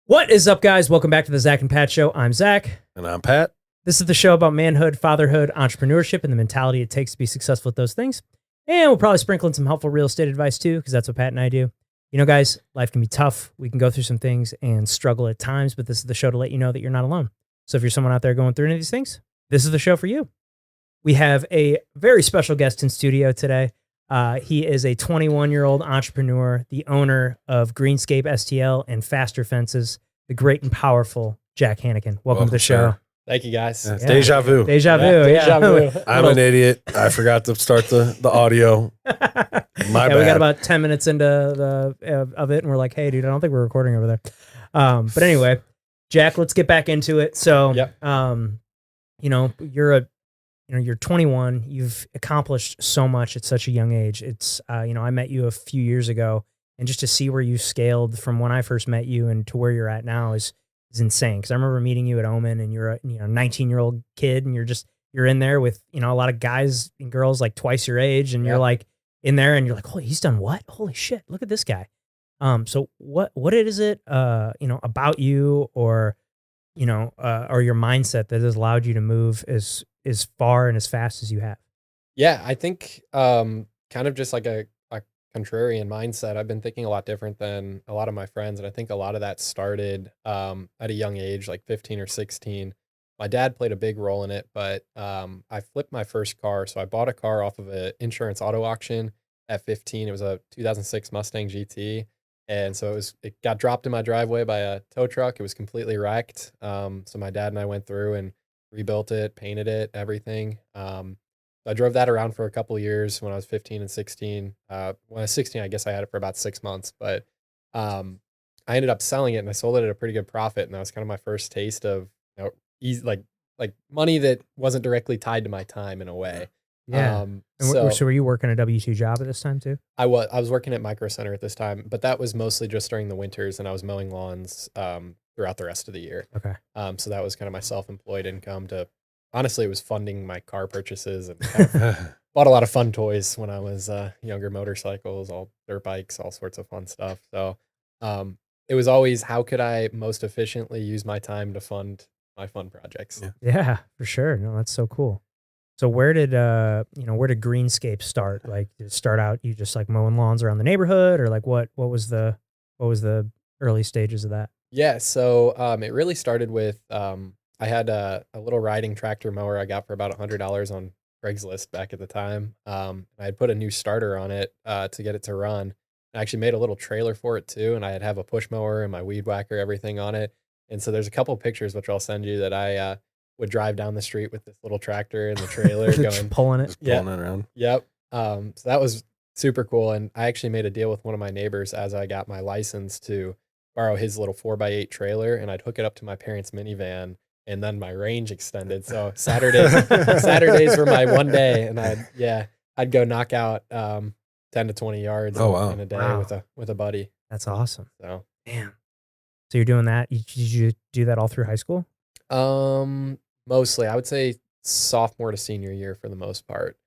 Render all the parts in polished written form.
What is up, guys? Welcome back to the Zach and Pat Show. I'm Zach. And I'm Pat. This is the show about manhood, fatherhood, entrepreneurship, and the mentality it takes to be successful at those things. And we'll probably sprinkle in some helpful real estate advice too, because that's what Pat and I do. You know, guys, life can be tough. We can go through some things and struggle at times, but this is the show to let you know that you're not alone. So if you're someone out there going through any of these things, this is the show for you. We have a very special guest in studio today. He is a 21-year-old entrepreneur, the owner of Greenscape STL and Faster Fences, the great and powerful Jack Hanneken. Welcome to the show. Sir. Thank you, guys. Yeah, Deja vu. Deja vu. Deja vu. I'm an idiot. I forgot to start the audio. My bad. We got about 10 minutes into of it, and we're like, hey, dude, I don't think we're recording over there. But anyway, Jack, let's get back into it. So, you're 21. You've accomplished so much at such a young age. It's, I met you a few years ago, and just to see where you scaled from when I first met you and to where you're at now is insane. Because I remember meeting you at Omen, and you're a 19-year-old kid, and you're in there with a lot of guys and girls like twice your age, and you're like in there, and you're like, holy, he's done what? Holy shit, look at this guy. So what is it about you or your mindset that has allowed you to move as far and as fast as you have? Yeah, I think kind of just like a contrarian mindset. I've been thinking a lot different than a lot of my friends. And I think a lot of that started at a young age, like 15 or 16. My dad played a big role in it, but I flipped my first car. So I bought a car off of an insurance auto auction at 15. It was a 2006 Mustang GT. And so it got dropped in my driveway by a tow truck. It was completely wrecked. So my dad and I went through and rebuilt it, painted it, everything. I drove that around for a couple of years when I was 15 and 16. When I was 16, I guess I had it for about 6 months, but I ended up selling it and I sold it at a pretty good profit. And that was kind of my first taste of easy, like money that wasn't directly tied to my time in a way. Yeah. So were you working a W-2 job at this time too? I was working at Micro Center at this time, but that was mostly just during the winters, and I was mowing lawns throughout the rest of the year. Okay. So that was kind of my self-employed income honestly, it was funding my car purchases, and kind of bought a lot of fun toys when I was younger, motorcycles, all dirt bikes, all sorts of fun stuff. So it was always, how could I most efficiently use my time to fund my fun projects? Yeah, for sure. No, that's so cool. So where did Greenscape start? Like, did it start out you just like mowing lawns around the neighborhood, or like what was the early stages of that? Yeah, so it really started with I had a little riding tractor mower I got for about $100 on Craigslist back at the time. I had put a new starter on it to get it to run. I actually made a little trailer for it too, and I'd have a push mower and my weed whacker, everything on it. And so there's a couple pictures which I'll send you that I would drive down the street with this little tractor and the trailer going pulling it. Just pulling it around. Yep. So that was super cool. And I actually made a deal with one of my neighbors as I got my license to borrow his little 4x8 trailer, and I'd hook it up to my parents' minivan, and then my range extended. So Saturdays were my one day, and I'd go knock out 10 to 20 yards in a day with a buddy. That's awesome. So damn. So you're doing that? Did you do that all through high school? Mostly, I would say sophomore to senior year for the most part.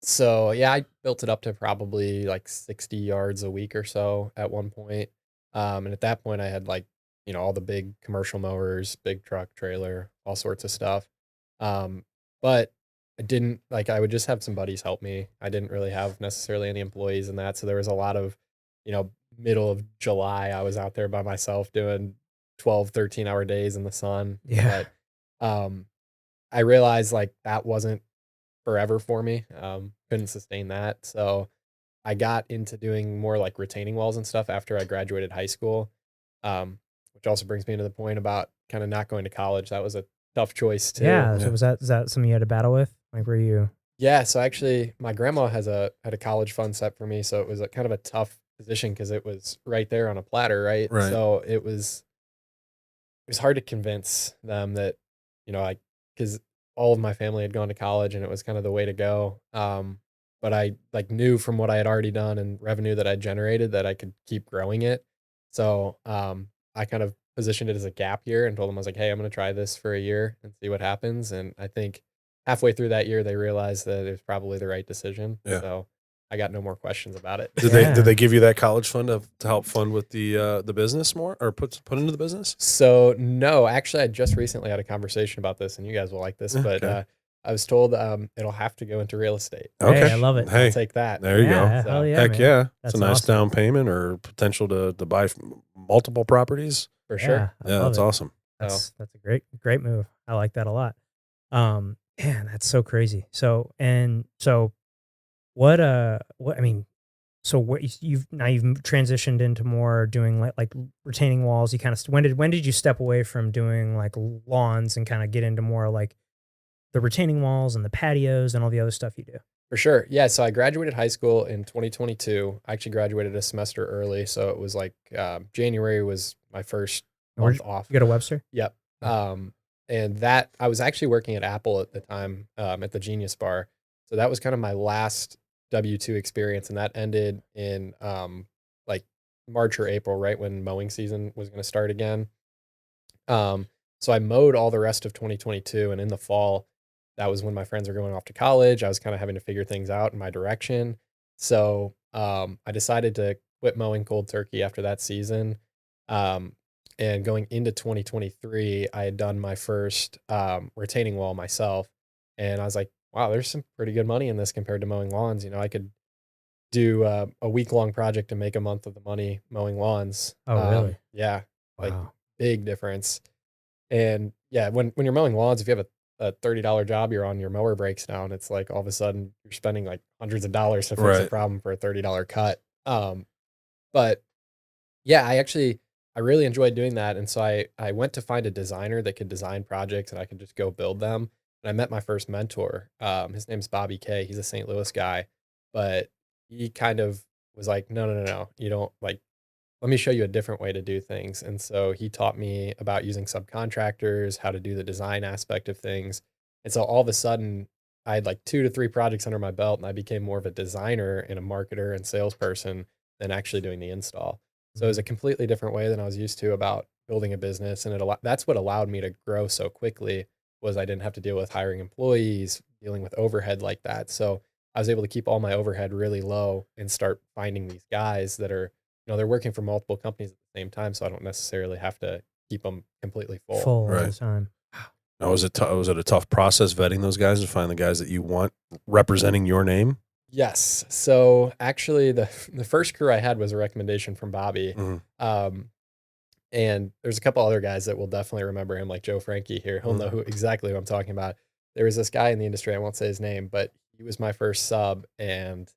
So yeah, I built it up to probably like 60 yards a week or so at one point. And at that point I had all the big commercial mowers, big truck, trailer, all sorts of stuff. But I didn't I would just have some buddies help me. I didn't really have necessarily any employees in that. So there was a lot of, middle of July, I was out there by myself doing 12, 13-hour days in the sun. Yeah. But I realized that wasn't forever for me. Couldn't sustain that. So I got into doing more retaining walls and stuff after I graduated high school. Which also brings me to the point about kind of not going to college. That was a tough choice too. Yeah. So is that something you had to battle with? Were you? Yeah. So actually my grandma had a college fund set for me. So it was a kind of a tough position because it was right there on a platter. Right. So it was hard to convince them that, because all of my family had gone to college and it was kind of the way to go. But I knew from what I had already done and revenue that I generated that I could keep growing it. So I kind of positioned it as a gap year and told them, I was like, hey, I'm going to try this for a year and see what happens. And I think halfway through that year, they realized that it was probably the right decision. Yeah. So I got no more questions about it. Did they give you that college fund to help fund with the business more, or put into the business? So no, actually, I just recently had a conversation about this, and you guys will like this, but Okay. I was told it'll have to go into real estate. Okay, I love it. Hey, I'll take that. there you Yeah, go. hell yeah, Heck man. yeah, it's That's a nice awesome. down payment or potential to buy multiple properties. For sure. I Yeah, love that's it. awesome. That's a great move. I like that a lot. Man, that's so crazy. So what I mean, so what you've transitioned into more doing like retaining walls. You kind of when did you step away from doing like lawns and kind of get into more like the retaining walls and the patios and all the other stuff you do? For sure. Yeah. So I graduated high school in 2022. I actually graduated a semester early. So it was like January was my first month off. You go to Webster? Yep. And that I was actually working at Apple at the time, at the Genius Bar. So that was kind of my last W-2 experience. And that ended in like March or April, right when mowing season was going to start again. So I mowed all the rest of 2022. And in the fall, that was when my friends were going off to college. I was kind of having to figure things out in my direction. So I decided to quit mowing cold turkey after that season. And going into 2023, I had done my first retaining wall myself. And I was like, wow, there's some pretty good money in this compared to mowing lawns. I could do a week-long project to make a month of the money mowing lawns. Oh, really? Yeah, like Wow. big difference. And yeah, when you're mowing lawns, if you have a $30 job you're on, your mower breaks down, it's like all of a sudden you're spending like hundreds of dollars to fix a Right. problem for a $30 cut. But yeah, I really enjoyed doing that. And so I went to find a designer that could design projects and I could just go build them. And I met my first mentor. His name's Bobby K. He's a St. Louis guy, but he kind of was like, no. You don't like, let me show you a different way to do things. And so he taught me about using subcontractors, how to do the design aspect of things. And so all of a sudden I had like 2 to 3 projects under my belt and I became more of a designer and a marketer and salesperson than actually doing the install. So it was a completely different way than I was used to about building a business. And that's what allowed me to grow so quickly was I didn't have to deal with hiring employees, dealing with overhead like that. So I was able to keep all my overhead really low and start finding these guys that are, they're working for multiple companies at the same time. So I don't necessarily have to keep them completely full. Full all the Right. time. Now, was it a tough process vetting those guys to find the guys that you want representing your name? Yes. So actually the first crew I had was a recommendation from Bobby. Mhm. And there's a couple other guys that will definitely remember him, like Joe Frankie here. He'll know exactly who I'm talking about. There was this guy in the industry, I won't say his name, but he was my first sub and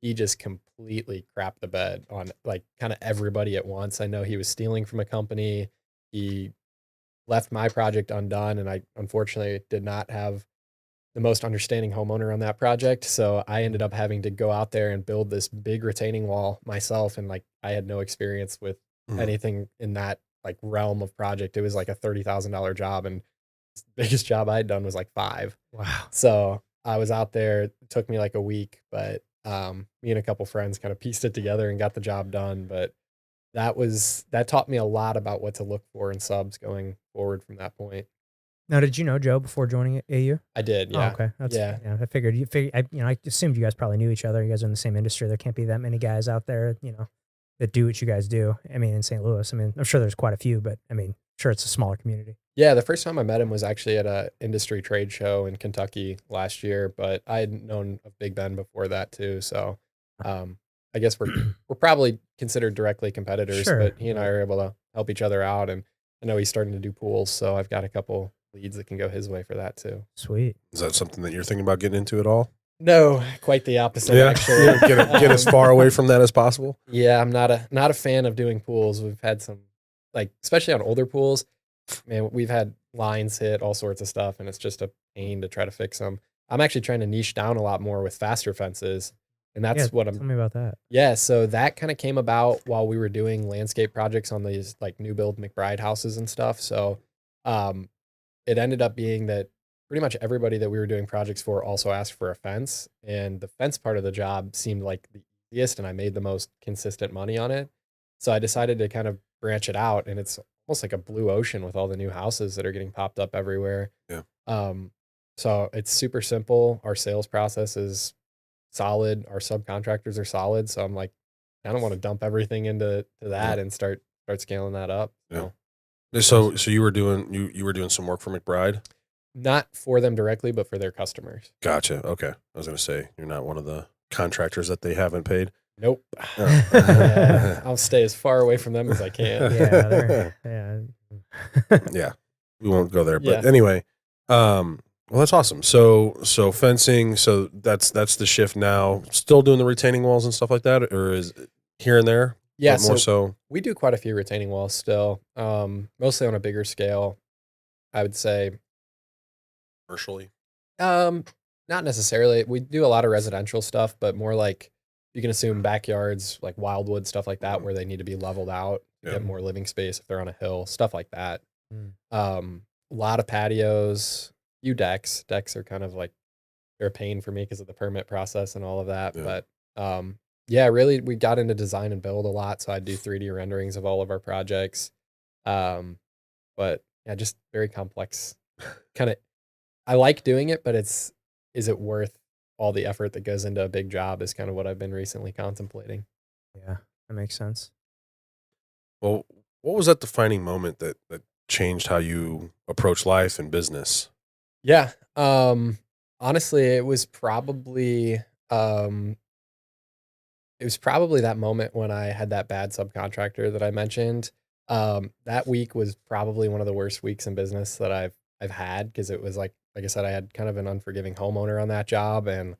he just completely crapped the bed on like kind of everybody at once. I know he was stealing from a company. He left my project undone and I unfortunately did not have the most understanding homeowner on that project. So I ended up having to go out there and build this big retaining wall myself. And like, I had no experience with anything in that like realm of project. It was like a $30,000 job. And the biggest job I'd done was like 5. Wow. So I was out there, it took me like a week, but me and a couple friends kind of pieced it together and got the job done. But that taught me a lot about what to look for in subs going forward from that point. Now, did you know Joe before joining AU? I did, Oh, yeah. okay. That's, Yeah. I figured I assumed you guys probably knew each other. You guys are in the same industry. There can't be that many guys out there, that do what you guys do. I mean, in St. Louis, I mean, I'm sure there's quite a few, but I mean, sure it's a smaller community. Yeah, the first time I met him was actually at a industry trade show in Kentucky last year, but I had known of Big Ben before that too. So I guess we're probably considered directly competitors, Sure, but he and I are able to help each other out. And I know he's starting to do pools, so I've got a couple leads that can go his way for that too. Sweet. Is that something that you're thinking about getting into at all? No, quite the opposite. Yeah, Actually, get as far away from that as possible. Yeah, I'm not a fan of doing pools. We've had some, like especially on older pools, man, we've had lines hit, all sorts of stuff, and it's just a pain to try to fix them. I'm actually trying to niche down a lot more with faster fences, and that's what I'm. Tell me about that. Yeah, so that kind of came about while we were doing landscape projects on these like new build McBride houses and stuff. So, it ended up being that pretty much everybody that we were doing projects for also asked for a fence, and the fence part of the job seemed like the easiest, and I made the most consistent money on it. So I decided to kind of branch it out, and it's almost like a blue ocean with all the new houses that are getting popped up everywhere. Yeah. So it's super simple. Our sales process is solid. Our subcontractors are solid. So I'm like, I don't want to dump everything into that and start scaling that up. So you were doing you were doing some work for McBride? Not for them directly, but for their customers. Gotcha. Okay. I was going to say, you're not one of the contractors that they haven't paid. Nope. Oh. Yeah, I'll stay as far away from them as I can. Yeah. We won't go there. But Yeah. anyway, well, that's awesome. So fencing, so that's the shift now. Still doing the retaining walls and stuff like that, or is it here and there? Yeah, But more so. we do quite a few retaining walls still, mostly on a bigger scale, I would say. Commercially. Not necessarily. We do a lot of residential stuff, but more like you can assume backyards, like wildwood, stuff like that, where they need to be leveled out to Yeah. get more living space if they're on a hill, stuff like that. Mm. A lot of patios, few decks. Decks are kind of like, they're a pain for me because of the permit process and all of that. Yeah. But yeah, really, we got into design and build a lot. So I do 3D renderings of all of our projects. But yeah, just very complex. Kind of, I like doing it, but is it worth all the effort that goes into a big job is kind of what I've been recently contemplating. Yeah, that makes sense. Well, what was that defining moment that changed how you approach life and business? Yeah. Honestly, it was probably that moment when I had that bad subcontractor that I mentioned. That week was probably one of the worst weeks in business that I've had, because it was like I said, I had kind of an unforgiving homeowner on that job, and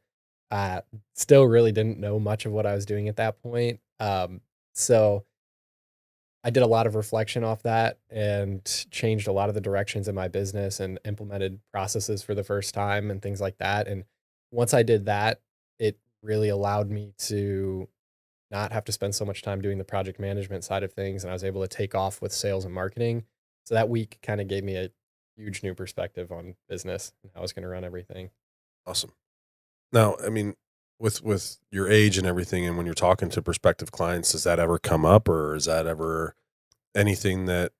still really didn't know much of what I was doing at that point. So I did a lot of reflection off that and changed a lot of the directions in my business and implemented processes for the first time and things like that. And once I did that, it really allowed me to not have to spend so much time doing the project management side of things. And I was able to take off with sales and marketing. So that week kind of gave me a huge new perspective on business and how I was going to run everything. Awesome. Now, I mean, with your age and everything, and when you're talking to prospective clients, does that ever come up, or is that ever anything that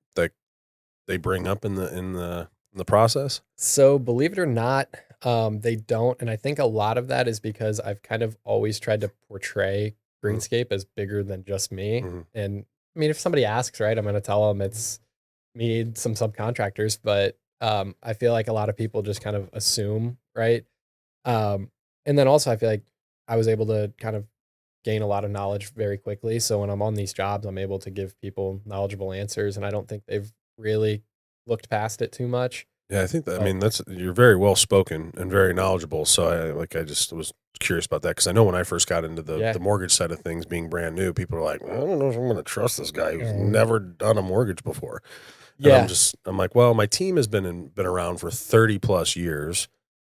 they bring up in the process? So believe it or not, they don't. And I think a lot of that is because I've kind of always tried to portray Greenscape as bigger than just me. Mm-hmm. And I mean, if somebody asks, right, I'm going to tell them it's me, some subcontractors, but I feel like a lot of people just kind of assume, right? And then also I feel like I was able to kind of gain a lot of knowledge very quickly. So when I'm on these jobs, I'm able to give people knowledgeable answers, and I don't think they've really looked past it too much. Yeah, I think that, I mean, you're very well spoken and very knowledgeable. So I just was curious about that, because I know when I first got into the mortgage side of things, being brand new, people are like, I don't know if I'm going to trust this guy who's never done a mortgage before. And I'm like, well, my team has been around for 30 plus years.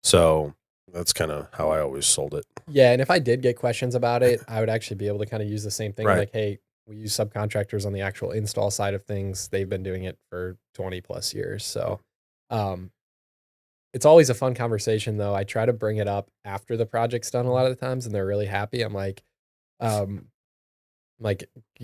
So that's kind of how I always sold it. Yeah. And if I did get questions about it, I would actually be able to kind of use the same thing. Right. Like, hey, we use subcontractors on the actual install side of things. They've been doing it for 20 plus years. So it's always a fun conversation, though. I try to bring it up after the project's done a lot of the times, and they're really happy. I'm like, you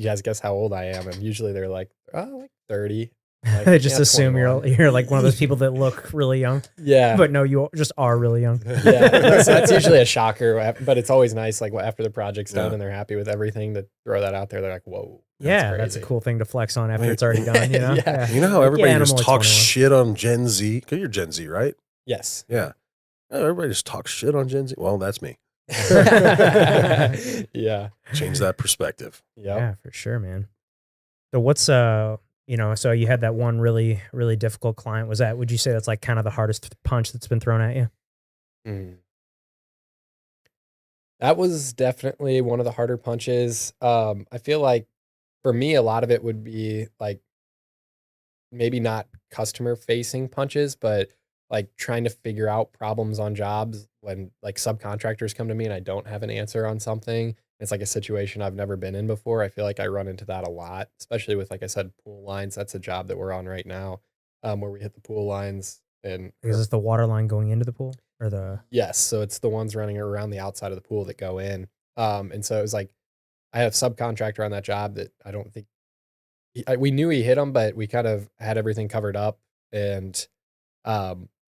guys guess how old I am? And usually they're like, oh, like 30. Like, They just assume 21. you're like one of those people that look really young. Yeah. But no, you just are really young. Yeah. So that's usually a shocker, but it's always nice, like after the project's done Yeah. and they're happy with everything, to throw that out there. They're like, whoa. Yeah, that's a cool thing to flex on after it's already done, you know? Yeah. You know how everybody just I'm only talks 21. shit on Gen Z? Because you're Gen Z, right? Yes. Yeah. Everybody just talks shit on Gen Z. Well, that's me. Yeah. Change that perspective. Yep. Yeah, for sure, man. So what's so you had that one really, really difficult client. Would you say that's like kind of the hardest punch that's been thrown at you? That was definitely one of the harder punches. I feel like for me, a lot of it would be like maybe not customer facing punches, but like trying to figure out problems on jobs when like subcontractors come to me and I don't have an answer on something. It's like a situation I've never been in before. I feel like I run into that a lot, especially with, like I said, pool lines. That's a job that we're on right now, where we hit the pool lines. And Is this the water line going into the pool or the? yes, so it's the ones running around the outside of the pool that go in. And so it was like I have a subcontractor on that job that I don't think we knew he hit them, but we kind of had everything covered up. And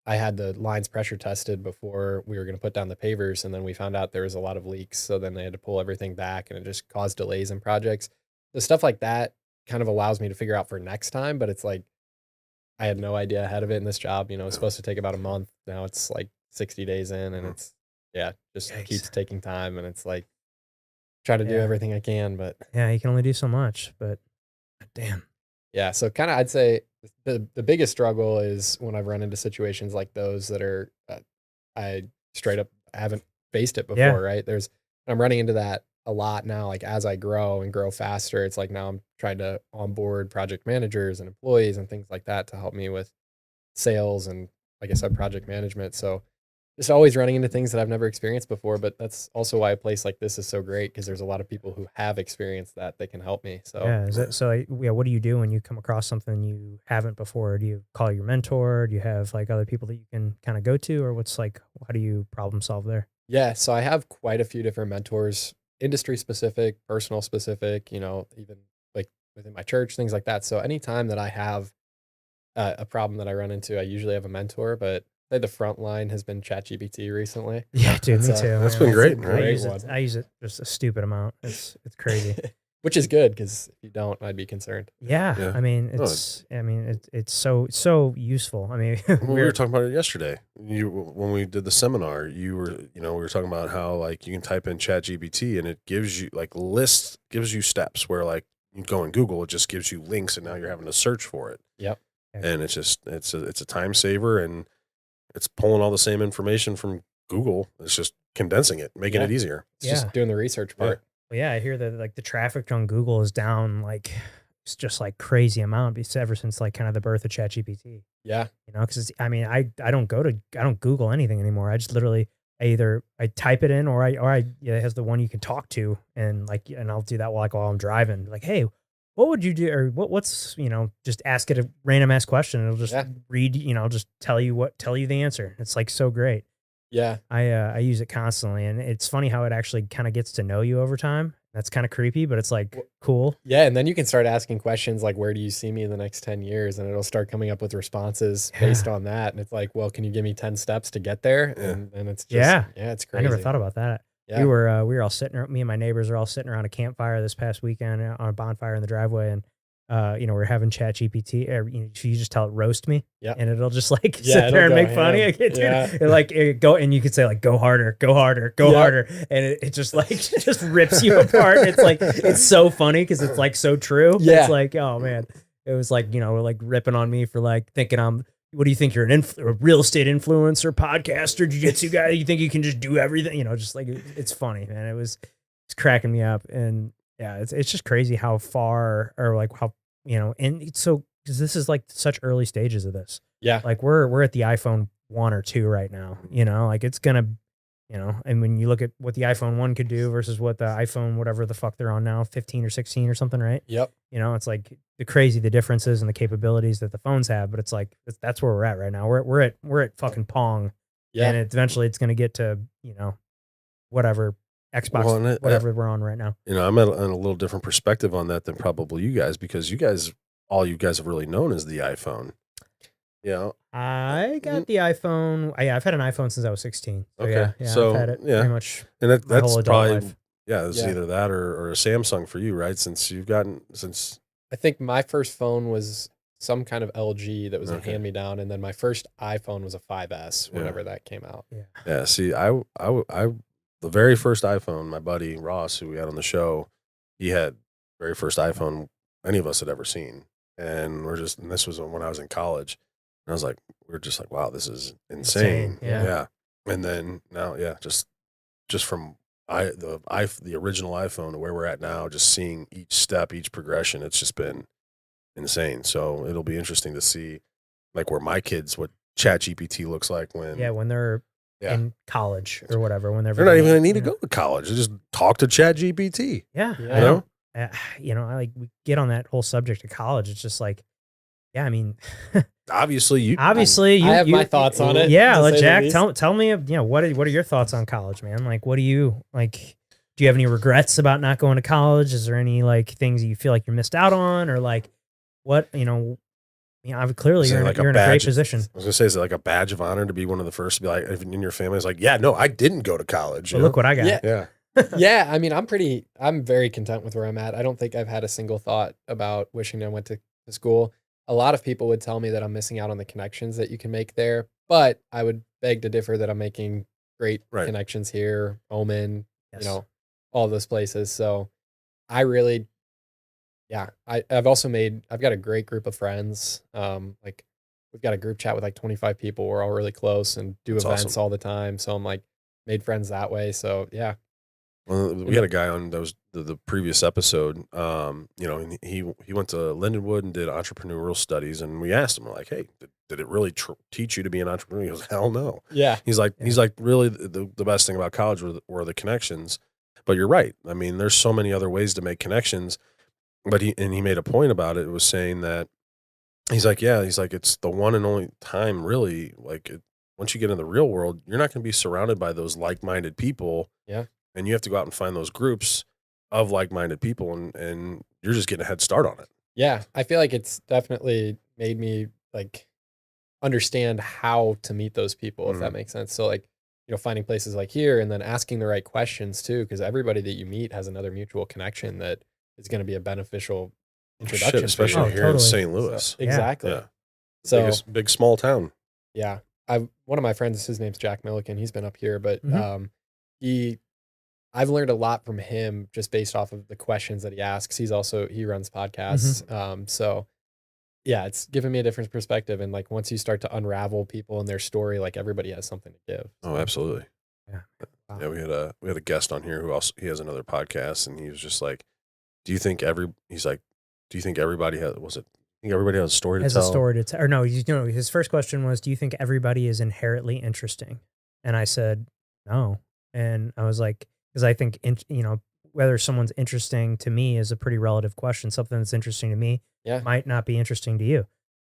I had the lines pressure tested before we were going to put down the pavers, and then we found out there was a lot of leaks. So then they had to pull everything back, and it just caused delays in projects. The stuff like that kind of allows me to figure out for next time, but it's like I had no idea ahead of it in this job. You know, it's supposed to take about a month. Now it's like 60 days in, and it's just Yikes. keeps taking time, and it's like try to do everything I can, but yeah, you can only do so much. But damn. Yeah, so kind of I'd say the biggest struggle is when I've run into situations like those that are I straight up haven't faced it before, right? I'm running into that a lot now, like as I grow and grow faster, it's like now I'm trying to onboard project managers and employees and things like that to help me with sales and, like I said, project management. So just always running into things that I've never experienced before, but that's also why a place like this is so great, because there's a lot of people who have experienced that can help me. So what do you do when you come across something you haven't before? Do you call your mentor? Do you have like other people that you can kind of go to, or how do you problem solve there? Yeah, so I have quite a few different mentors, industry specific, personal specific, even like within my church, things like that. So anytime that I have a problem that I run into, I usually have a mentor, but the front line has been ChatGPT recently. Yeah, dude, me too. That's been great. I use it just a stupid amount. It's crazy. Which is good, because if you don't, I'd be concerned. Yeah. I mean, it's so useful. I mean, we were talking about it yesterday. When we did the seminar, we were talking about how like you can type in ChatGPT and it gives you gives you steps where like you go in Google, it just gives you links, and now you're having to search for it. Yep. And it's a time saver, and it's pulling all the same information from Google. It's just condensing it, making it easier. It's just doing the research part. Well, yeah, I hear that like the traffic on Google is down like it's just like crazy amount ever since like kind of the birth of ChatGPT. Yeah. Because I don't Google anything anymore. I just literally I type it in or it has the one you can talk to, and I'll do that while I'm driving. Like, hey, what would you do? Or what's, just ask it a random ass question. And it'll just read, just tell you the answer. It's like so great. Yeah. I use it constantly, and it's funny how it actually kind of gets to know you over time. That's kind of creepy, but it's like cool. Yeah. And then you can start asking questions like, where do you see me in the next 10 years? And it'll start coming up with responses based on that. And it's like, well, can you give me 10 steps to get there? And it's just, it's crazy. I never thought about that. Yeah. We were all me and my neighbors are all sitting around a campfire this past weekend on a bonfire in the driveway, and we're having ChatGPT, or you just tell it roast me, and it'll just like sit there and make fun of you. It go, and you could say like go harder, and it just like just rips you apart. It's like it's so funny because it's like so true. Yeah. It's like, oh man, it was like like ripping on me for like thinking I'm. What do you think? You're a real estate influencer, podcaster, jiu-jitsu guy? You think you can just do everything? Just like it's funny, man. It's cracking me up, and it's just crazy how far or like how and so because this is like such early stages of this. Yeah, like we're at the iPhone 1 or 2 right now. Like it's gonna. And when you look at what the iPhone 1 could do versus what the iPhone, whatever the fuck they're on now, 15 or 16 or something, right? Yep. It's like the differences and the capabilities that the phones have, but it's like, that's where we're at right now. We're at fucking Pong. Yeah. And eventually it's going to get to, whatever Xbox, whatever we're on right now. I'm at a little different perspective on that than probably you guys, because all you guys have really known is the iPhone. I got the iPhone. I've had an iPhone since I was 16. So okay. So I've had it pretty much. And that's probably life. It's either that or a Samsung for you, right? I think my first phone was some kind of LG that was a hand-me-down, and then my first iPhone was a 5S whenever that came out. Yeah. See, the very first iPhone, my buddy Ross, who we had on the show, he had the very first iPhone any of us had ever seen, and this was when I was in college. And I was like, we're just like, wow, this is insane. Yeah. And then now, just from the original iPhone to where we're at now, just seeing each step, each progression, it's just been insane. So it'll be interesting to see like where my kids, what ChatGPT looks like when they're in college or whatever, when they're not even going to need to go to college. They just talk to ChatGPT. Yeah. I we get on that whole subject of college. It's just like, I mean, obviously I have my thoughts on it. Yeah, let Jack tell me. What are your thoughts on college, man? Like, what do you like? Do you have any regrets about not going to college? Is there any like things that you feel like you missed out on, or like what clearly you're like in a great position. I was gonna say, is it like a badge of honor to be one of the first to be like, in your family is like, yeah, no, I didn't go to college. But look what I got. Yeah. Yeah. I mean, I'm very content with where I'm at. I don't think I've had a single thought about wishing I went to school. A lot of people would tell me that I'm missing out on the connections that you can make there, but I would beg to differ that I'm making great connections here, Omen, all those places. So I really, I've got a great group of friends. Like we've got a group chat with like 25 people. We're all really close and do events all the time. So I'm like made friends that way. So yeah. Well, we had a guy on that was the previous episode. And he went to Lindenwood and did entrepreneurial studies, and we asked him, we're like, hey, did it really teach you to be an entrepreneur? He goes, hell no. Yeah. He's like, really the best thing about college were the connections. But you're right. I mean, there's so many other ways to make connections. But he made a point about it. It was saying that he's like, it's the one and only time really, like once you get in the real world, you're not going to be surrounded by those like-minded people. Yeah. And you have to go out and find those groups of like-minded people, and you're just getting a head start on it. Yeah. I feel like it's definitely made me like understand how to meet those people, if that makes sense. So like, finding places like here and then asking the right questions too, because everybody that you meet has another mutual connection that is going to be a beneficial introduction. Shit, especially here in St. Louis. So, exactly. Yeah. So big small town. Yeah. One of my friends, his name's Jack Hanneken. He's been up here, but I've learned a lot from him just based off of the questions that he asks. He runs podcasts. So yeah, it's given me a different perspective. And like, once you start to unravel people and their story, like everybody has something to give. Oh, absolutely. Yeah. Wow. Yeah. We had a guest on here who also, he has another podcast, and he was just like, do you think everybody has, I think everybody has a story to tell? Has a story to tell. Or no, his first question was, do you think everybody is inherently interesting? And I said, no. And I was like, because I think, whether someone's interesting to me is a pretty relative question. Something that's interesting to me might not be interesting to you.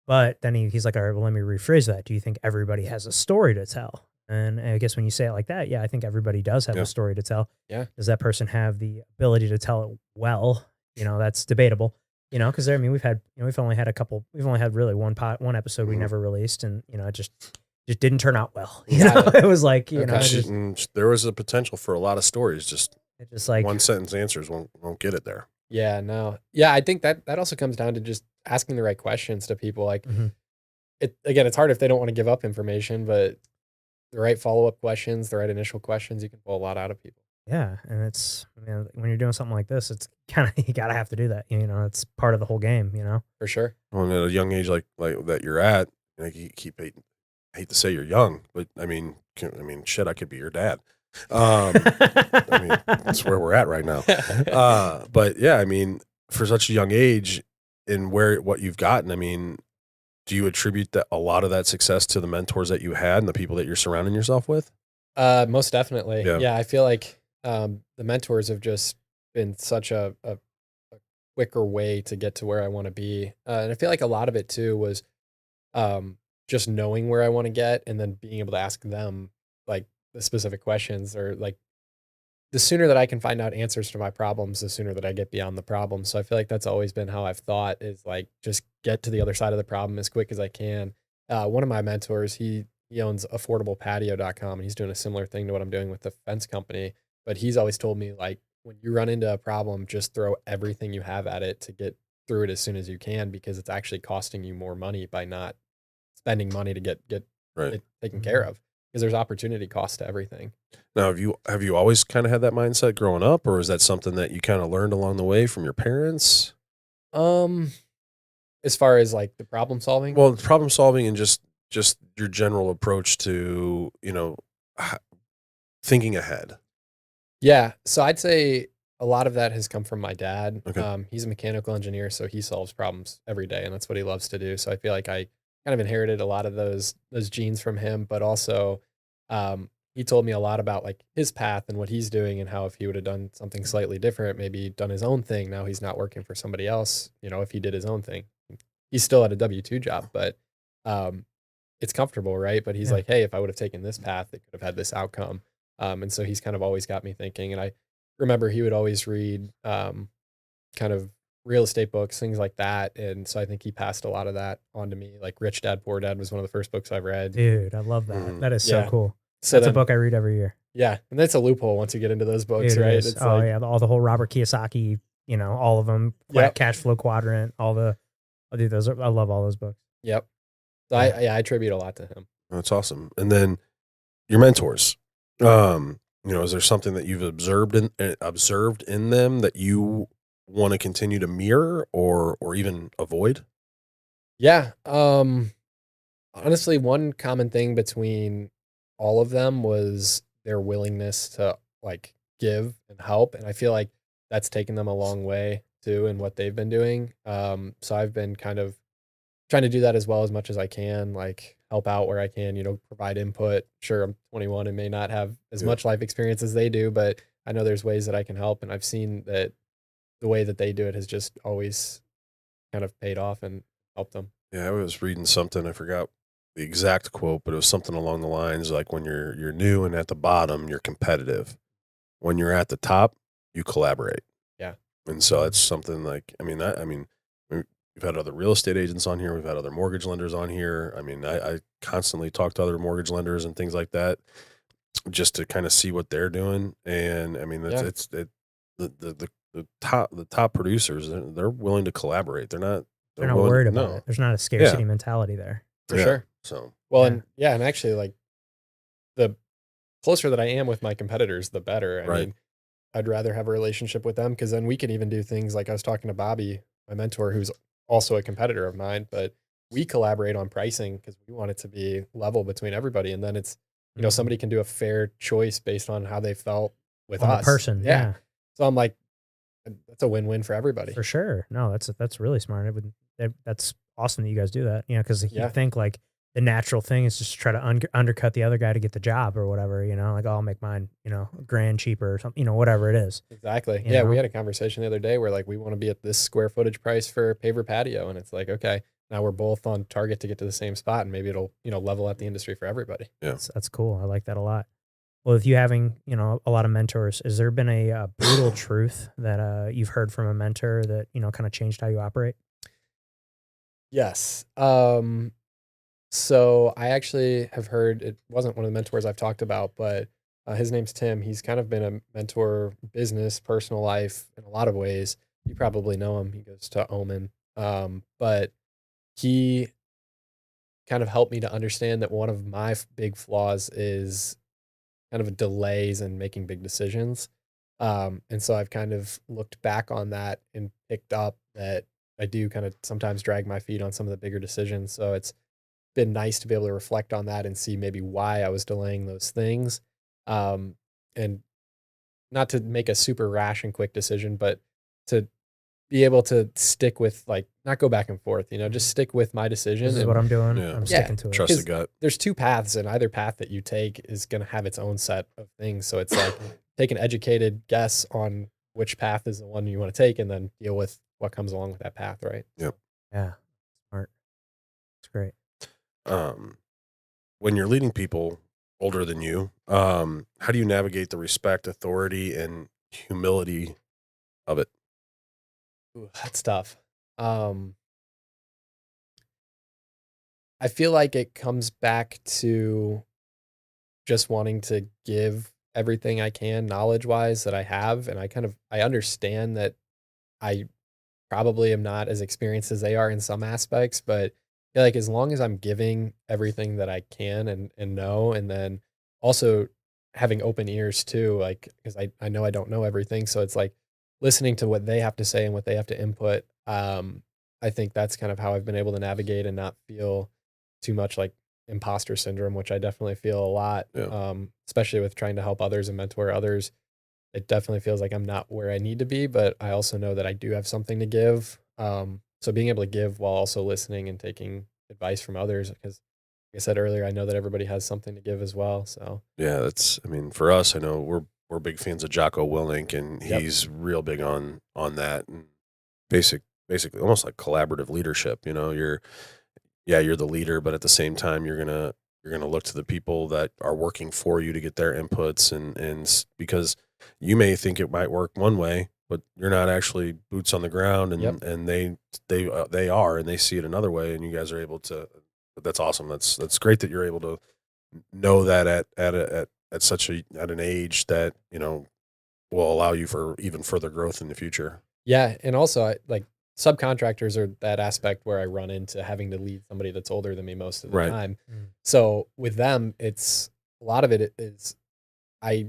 But then he's like, all right, well, let me rephrase that. Do you think everybody has a story to tell? And I guess when you say it like that, I think everybody does have a story to tell. Yeah. Does that person have the ability to tell it well? That's debatable. Because we've only had really one episode we never released, and it just didn't turn out well. It was like there was a potential for a lot of stories. Just like one sentence answers won't get it there. Yeah, no, yeah. I think that also comes down to just asking the right questions to people. Like, it's hard if they don't want to give up information, but the right follow-up questions, the right initial questions, you can pull a lot out of people. Yeah, and it's when you're doing something like this, it's kind of you gotta have to do that. It's part of the whole game. For sure. Well, at a young age like that you're at, you keep hating. I hate to say you're young, but I mean, shit, I could be your dad. That's where we're at right now. But yeah, for such a young age and what you've gotten, do you attribute a lot of that success to the mentors that you had and the people that you're surrounding yourself with? Most definitely. Yeah. I feel like, the mentors have just been such a quicker way to get to where I want to be. And I feel like a lot of it too was, just knowing where I want to get and then being able to ask them like the specific questions, or like the sooner that I can find out answers to my problems, the sooner that I get beyond the problem. So I feel like that's always been how I've thought, is like, just get to the other side of the problem as quick as I can. One of my mentors, he owns affordablepatio.com, and he's doing a similar thing to what I'm doing with the fence company. But he's always told me, like, when you run into a problem, just throw everything you have at it to get through it as soon as you can, because it's actually costing you more money by not spending money to get it taken care of, because there's opportunity cost to everything. Now, have you always kind of had that mindset growing up, or is that something that you kind of learned along the way from your parents? As far as like the problem solving? Well, the problem solving and just your general approach to, thinking ahead. Yeah. So I'd say a lot of that has come from my dad. Okay. He's a mechanical engineer, so he solves problems every day, and that's what he loves to do. So I feel like I kind of inherited a lot of those genes from him, but also, he told me a lot about like his path and what he's doing, and how if he would have done something slightly different, maybe done his own thing. Now he's not working for somebody else. If he did his own thing, he's still at a W-2 job, but, it's comfortable, right? But he's like, hey, if I would have taken this path, it could have had this outcome. And so he's kind of always got me thinking. And I remember he would always read kind of real estate books, things like that. And so I think he passed a lot of that on to me. Like Rich Dad Poor Dad was one of the first books I read. Dude, I love that. That is so Yeah. cool. So That's a book I read every year. Yeah, and that's a loophole once you get into those books, Dude, right? It's like, yeah, all the whole Robert Kiyosaki, all of them, Cash Flow Quadrant, I love all those books. Yep. So I attribute a lot to him. That's awesome. And then your mentors, is there something that you've observed in them that you want to continue to mirror or even avoid? Yeah. Honestly, one common thing between all of them was their willingness to like give and help. And I feel like that's taken them a long way too in what they've been doing. So I've been kind of trying to do that as well as much as I can, like help out where I can, provide input. Sure, I'm 21 and may not have as much life experience as they do, but I know there's ways that I can help. And I've seen that the way that they do it has just always kind of paid off and helped them. Yeah, I was reading something, I forgot the exact quote, but it was something along the lines like when you're new and at the bottom, you're competitive. When you're at the top, you collaborate. Yeah. And so it's something like, we've had other real estate agents on here. We've had other mortgage lenders on here. I mean, I constantly talk to other mortgage lenders and things like that just to kind of see what they're doing. And I mean, the top producers, they're willing to collaborate. They're not worried about it. There's not a scarcity mentality there. For sure. So, and actually like the closer that I am with my competitors, the better. I mean, I'd rather have a relationship with them because then we can even do things like I was talking to Bobby, my mentor, who's also a competitor of mine, but we collaborate on pricing because we want it to be level between everybody. And then it's, somebody can do a fair choice based on how they felt with us. The person. Yeah. So I'm like, that's a win-win for everybody. For sure. No, that's really smart. That's awesome that you guys do that. Because you think like the natural thing is just to try to undercut the other guy to get the job or whatever, like, oh, I'll make mine, $1,000 cheaper or something, whatever it is. Exactly. Yeah. We had a conversation the other day where like, we want to be at this square footage price for paver patio. And it's like, okay, now we're both on target to get to the same spot and maybe it'll, level out the industry for everybody. Yeah. That's cool. I like that a lot. Well, with you having, a lot of mentors, has there been a brutal truth that you've heard from a mentor that, kind of changed how you operate? Yes. So I actually have heard, it wasn't one of the mentors I've talked about, but his name's Tim. He's kind of been a mentor, business, personal life in a lot of ways. You probably know him. He goes to Omen. But he kind of helped me to understand that one of my big flaws is kind of delays in making big decisions. And so I've kind of looked back on that and picked up that I do kind of sometimes drag my feet on some of the bigger decisions. So it's been nice to be able to reflect on that and see maybe why I was delaying those things. And not to make a super rash and quick decision, but to be able to stick with like, not go back and forth, just stick with my decision. This is what I'm doing. Yeah. I'm sticking to it. Trust the gut. There's two paths and either path that you take is going to have its own set of things. So it's like take an educated guess on which path is the one you want to take and then deal with what comes along with that path. Right. Yep. Yeah. Smart. It's great. When you're leading people older than you, how do you navigate the respect, authority, and humility of it? Ooh, that's tough. I feel like it comes back to just wanting to give everything I can knowledge-wise that I have. And I understand that I probably am not as experienced as they are in some aspects, but I feel like as long as I'm giving everything that I can and know, and then also having open ears too, like, because I know I don't know everything. So it's like listening to what they have to say and what they have to input. I think that's kind of how I've been able to navigate and not feel too much like imposter syndrome, which I definitely feel a lot, especially with trying to help others and mentor others. It definitely feels like I'm not where I need to be, but I also know that I do have something to give. So being able to give while also listening and taking advice from others, because like I said earlier, I know that everybody has something to give as well. So yeah, for us, I know we're big fans of Jocko Willink, and he's real big on that and basically almost like collaborative leadership. You're the leader, but at the same time, you're gonna look to the people that are working for you to get their inputs, and because you may think it might work one way, but you're not actually boots on the ground, and and they are, and they see it another way, and you guys are able to. That's awesome. That's great that you're able to know that at such at an age that will allow you for even further growth in the future. Yeah, and also like subcontractors are that aspect where I run into having to lead somebody that's older than me most of the time. So with them, it's a lot of it is I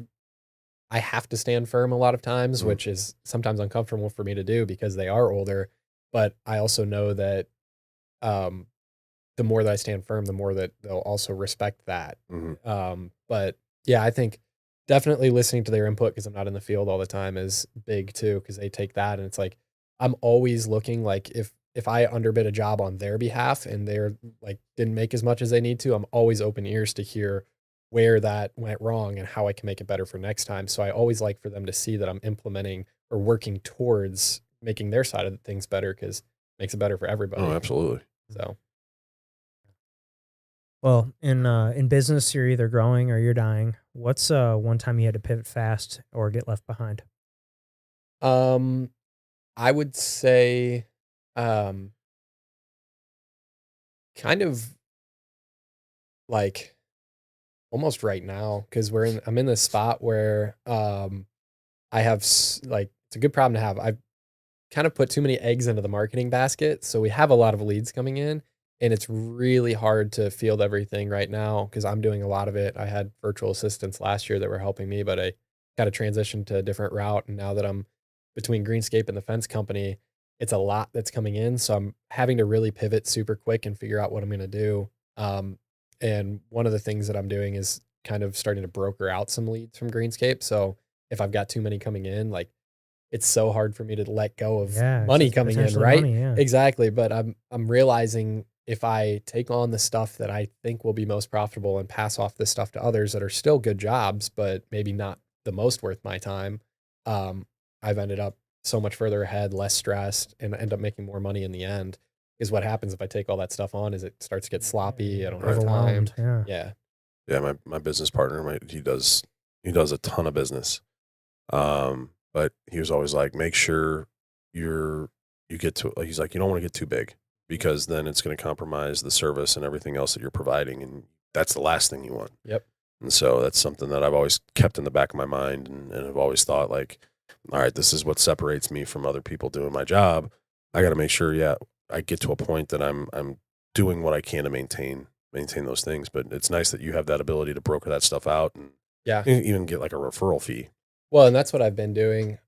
have to stand firm a lot of times, which is sometimes uncomfortable for me to do because they are older. But I also know that the more that I stand firm, the more that they'll also respect that. But yeah, I think definitely listening to their input, because I'm not in the field all the time, is big too, because they take that and it's like, I'm always looking, like if I underbid a job on their behalf and they're like didn't make as much as they need to, I'm always open ears to hear where that went wrong and how I can make it better for next time. So I always like for them to see that I'm implementing or working towards making their side of things better, because it makes it better for everybody. Oh, absolutely. So. Well, in business, you're either growing or you're dying. What's one time you had to pivot fast or get left behind? I would say, kind of like almost right now, because I'm in this spot where I have like, it's a good problem to have. I've kind of put too many eggs into the marketing basket, so we have a lot of leads coming in. And it's really hard to field everything right now because I'm doing a lot of it. I had virtual assistants last year that were helping me, but I kind of transitioned to a different route. And now that I'm between Greenscape and the fence company, it's a lot that's coming in. So I'm having to really pivot super quick and figure out what I'm going to do. And one of the things that I'm doing is kind of starting to broker out some leads from Greenscape. So if I've got too many coming in, like, it's so hard for me to let go of money coming in, right? Money, yeah. Exactly. But I'm realizing if I take on the stuff that I think will be most profitable and pass off this stuff to others that are still good jobs, but maybe not the most worth my time, I've ended up so much further ahead, less stressed, and end up making more money in the end. Is what happens if I take all that stuff on, is it starts to get sloppy. I don't have time. Yeah. Yeah. My business partner, he does a ton of business. But he was always like, make sure you get to, he's like, you don't want to get too big, because then it's going to compromise the service and everything else that you're providing. And that's the last thing you want. Yep. And so that's something that I've always kept in the back of my mind. And I've always thought, like, all right, this is what separates me from other people doing my job. I got to make sure, I get to a point that I'm doing what I can to maintain those things. But it's nice that you have that ability to broker that stuff out and even get like a referral fee. Well, and that's what I've been doing.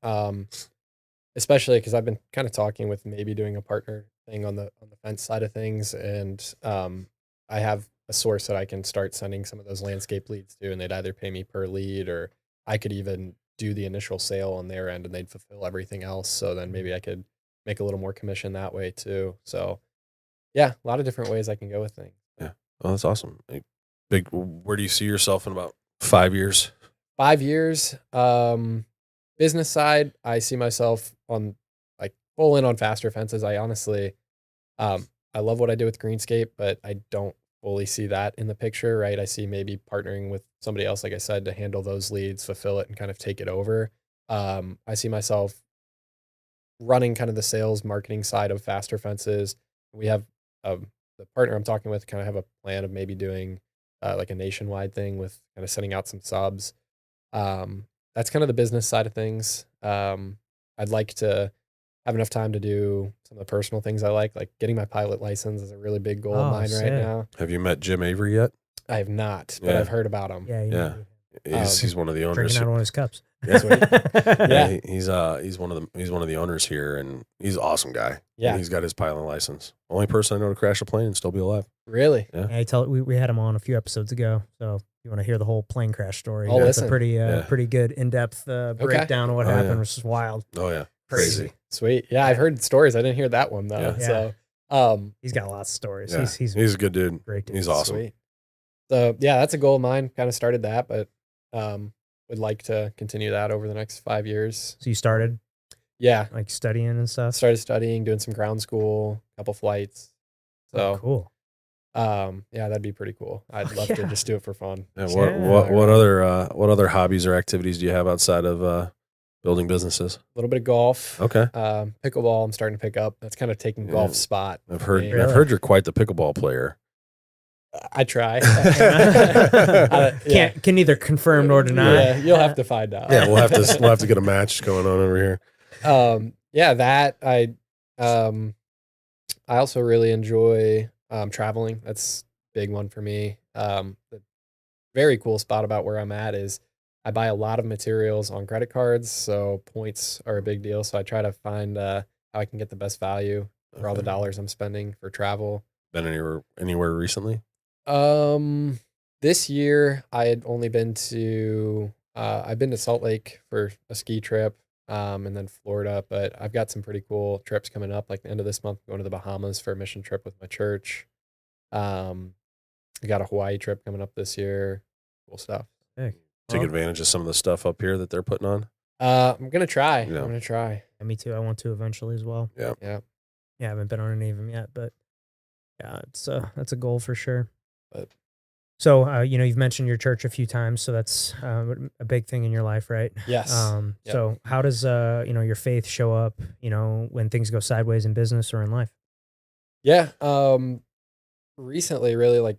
Especially because I've been kind of talking with maybe doing a partner thing on the fence side of things. And I have a source that I can start sending some of those landscape leads to, and they'd either pay me per lead, or I could even do the initial sale on their end and they'd fulfill everything else. So then maybe I could make a little more commission that way too. So yeah, a lot of different ways I can go with things. Yeah. Oh, that's awesome. Where do you see yourself in about 5 years? 5 years. Business side, I see myself on like full in on faster fences. I honestly, I love what I do with Greenscape, but I don't fully see that in the picture, right? I see maybe partnering with somebody else, like I said, to handle those leads, fulfill it, and kind of take it over. I see myself running kind of the sales marketing side of faster fences. We have the partner I'm talking with kind of have a plan of maybe doing like a nationwide thing with kind of sending out some subs. That's kind of the business side of things. I'd like to have enough time to do some of the personal things I like getting my pilot license is a really big goal of mine right now. Have you met Jim Avery yet? I have not, but I've heard about him. Yeah. He's one of the owners. Drinking out one of his cups. Yeah. He's one of the owners here, and he's an awesome guy. Yeah. And he's got his pilot license. Only person I know to crash a plane and still be alive. Really? Yeah. We had him on a few episodes ago. So if you want to hear the whole plane crash story, it's a pretty good in-depth breakdown of what happened, which is wild. Oh yeah. Crazy. Sweet. Yeah, I've heard stories. I didn't hear that one though. Yeah. So he's got lots of stories. Yeah. He's a good dude. Great dude. He's awesome. Sweet. So yeah, that's a goal of mine. Kind of started that, but would like to continue that over the next 5 years. So you started? Yeah. Like studying and stuff? Started studying, doing some ground school, a couple flights. So cool. Yeah, that'd be pretty cool. I'd love to just do it for fun. Yeah, what other hobbies or activities do you have outside of Building businesses. A little bit of golf. Okay. Pickleball I'm starting to pick up. That's kind of taking golf's spot. I've heard you're quite the pickleball player. I try. Can neither confirm nor deny. Yeah, you'll have to find out. Yeah, we'll have to get a match going on over here. That I also really enjoy traveling. That's a big one for me. The very cool spot about where I'm at is I buy a lot of materials on credit cards, so points are a big deal. So I try to find how I can get the best value for all the dollars I'm spending for travel. Been anywhere recently? This year I had only been to I've been to Salt Lake for a ski trip, and then Florida, but I've got some pretty cool trips coming up, like the end of this month, going to the Bahamas for a mission trip with my church. I got a Hawaii trip coming up this year. Cool stuff. Hey. Take advantage of some of the stuff up here that they're putting on. I'm gonna try. I'm gonna try. Yeah, me too. I want to eventually as well. Yeah. I haven't been on any of them yet, but yeah, that's a goal for sure. But so, you've mentioned your church a few times, so that's a big thing in your life, right? Yes. So how does your faith show up, when things go sideways in business or in life? Yeah. Recently, really,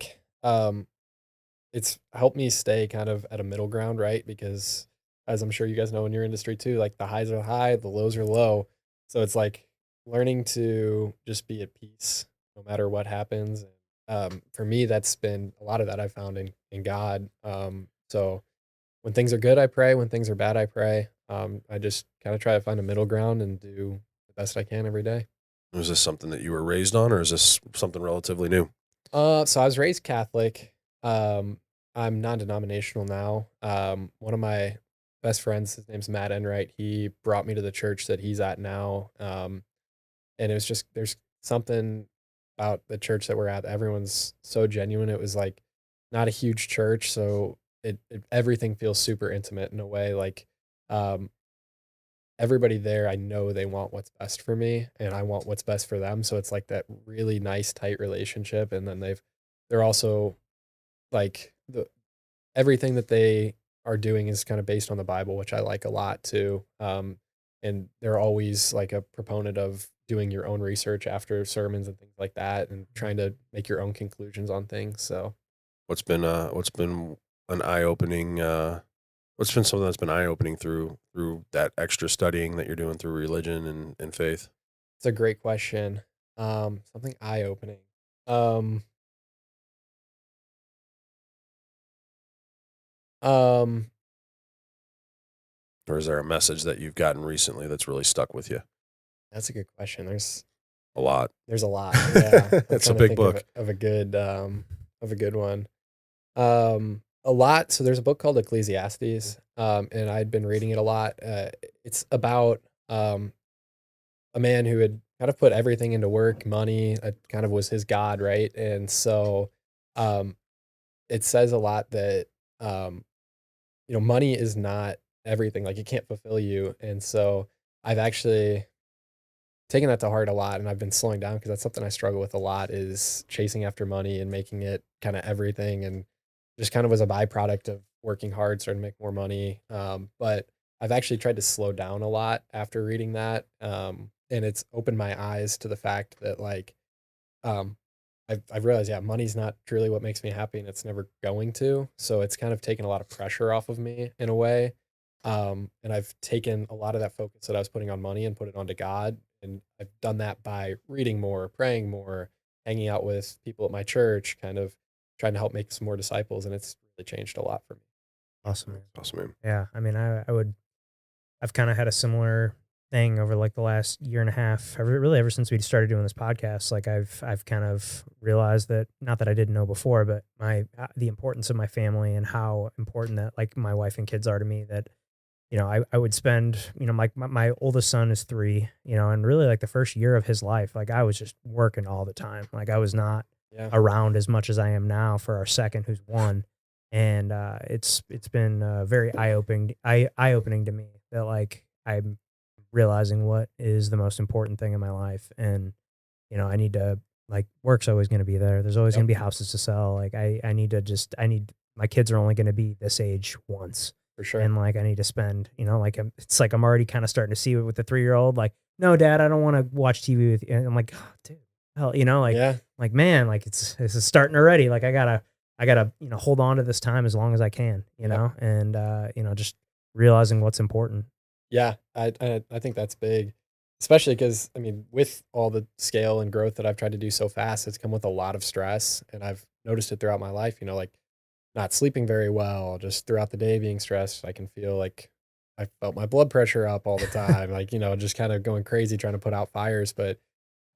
it's helped me stay kind of at a middle ground, right? Because as I'm sure you guys know in your industry too, like the highs are high, the lows are low. So it's like learning to just be at peace no matter what happens. For me, that's been a lot of that I found in God. So when things are good, I pray. When things are bad, I pray. I just kind of try to find a middle ground and do the best I can every day. Was this something that you were raised on, or is this something relatively new? So I was raised Catholic. I'm non-denominational now. One of my best friends, his name's Matt Enright. He brought me to the church that he's at now. And it was just, there's something about the church that we're at. Everyone's so genuine. It was like not a huge church. So everything feels super intimate in a way. Like, everybody there, I know they want what's best for me and I want what's best for them. So it's like that really nice, tight relationship. And then they're also like everything that they are doing is kind of based on the Bible, which I like a lot too. And they're always like a proponent of doing your own research after sermons and things like that, and trying to make your own conclusions on things. So what's been an eye-opening, what's been something that's been eye-opening through that extra studying that you're doing through religion and faith? It's a great question. Something eye-opening. Or is there a message that you've gotten recently that's really stuck with you? That's a good question. There's a lot. Yeah. It's a big book of a good one. A lot. So there's a book called Ecclesiastes, and I'd been reading it a lot. It's about a man who had kind of put everything into work, money, kind of was his God, right? And so it says a lot that money is not everything. Like, it can't fulfill you. And so I've actually taken that to heart a lot, and I've been slowing down because that's something I struggle with a lot, is chasing after money and making it kind of everything, and just kind of was a byproduct of working hard, starting to make more money. But I've actually tried to slow down a lot after reading that. And it's opened my eyes to the fact that I've realized, money's not truly what makes me happy, and it's never going to. So it's kind of taken a lot of pressure off of me in a way. And I've taken a lot of that focus that I was putting on money and put it onto God. And I've done that by reading more, praying more, hanging out with people at my church, kind of trying to help make some more disciples. And it's really changed a lot for me. Awesome, man. Awesome, man. Yeah. I mean, I've kind of had a similar thing over like the last year and a half, really ever since we started doing this podcast. Like I've kind of realized that, not that I didn't know before, but the importance of my family and how important that, like, my wife and kids are to me, that, I would spend, my oldest son is 3, and really like the first year of his life, like I was just working all the time. Like I was not around as much as I am now for our second, who's 1. And it's been very eye-opening to me that, like, I'm realizing what is the most important thing in my life. And, I need to, like, work's always going to be there. There's always going to be houses to sell. Like my kids are only going to be this age once. For sure. And like, I need to spend, like, it's like, I'm already kind of starting to see it with the 3-year-old, like, no, dad, I don't want to watch TV with you. And I'm like, oh, dude, hell, like, Yeah. like, man, like this is starting already. Like, I gotta, hold on to this time as long as I can, and, just realizing what's important. Yeah. I think that's big, especially because, I mean, with all the scale and growth that I've tried to do so fast, it's come with a lot of stress. And I've noticed it throughout my life, like not sleeping very well, just throughout the day being stressed. I can feel like I felt my blood pressure up all the time, like, just kind of going crazy trying to put out fires. But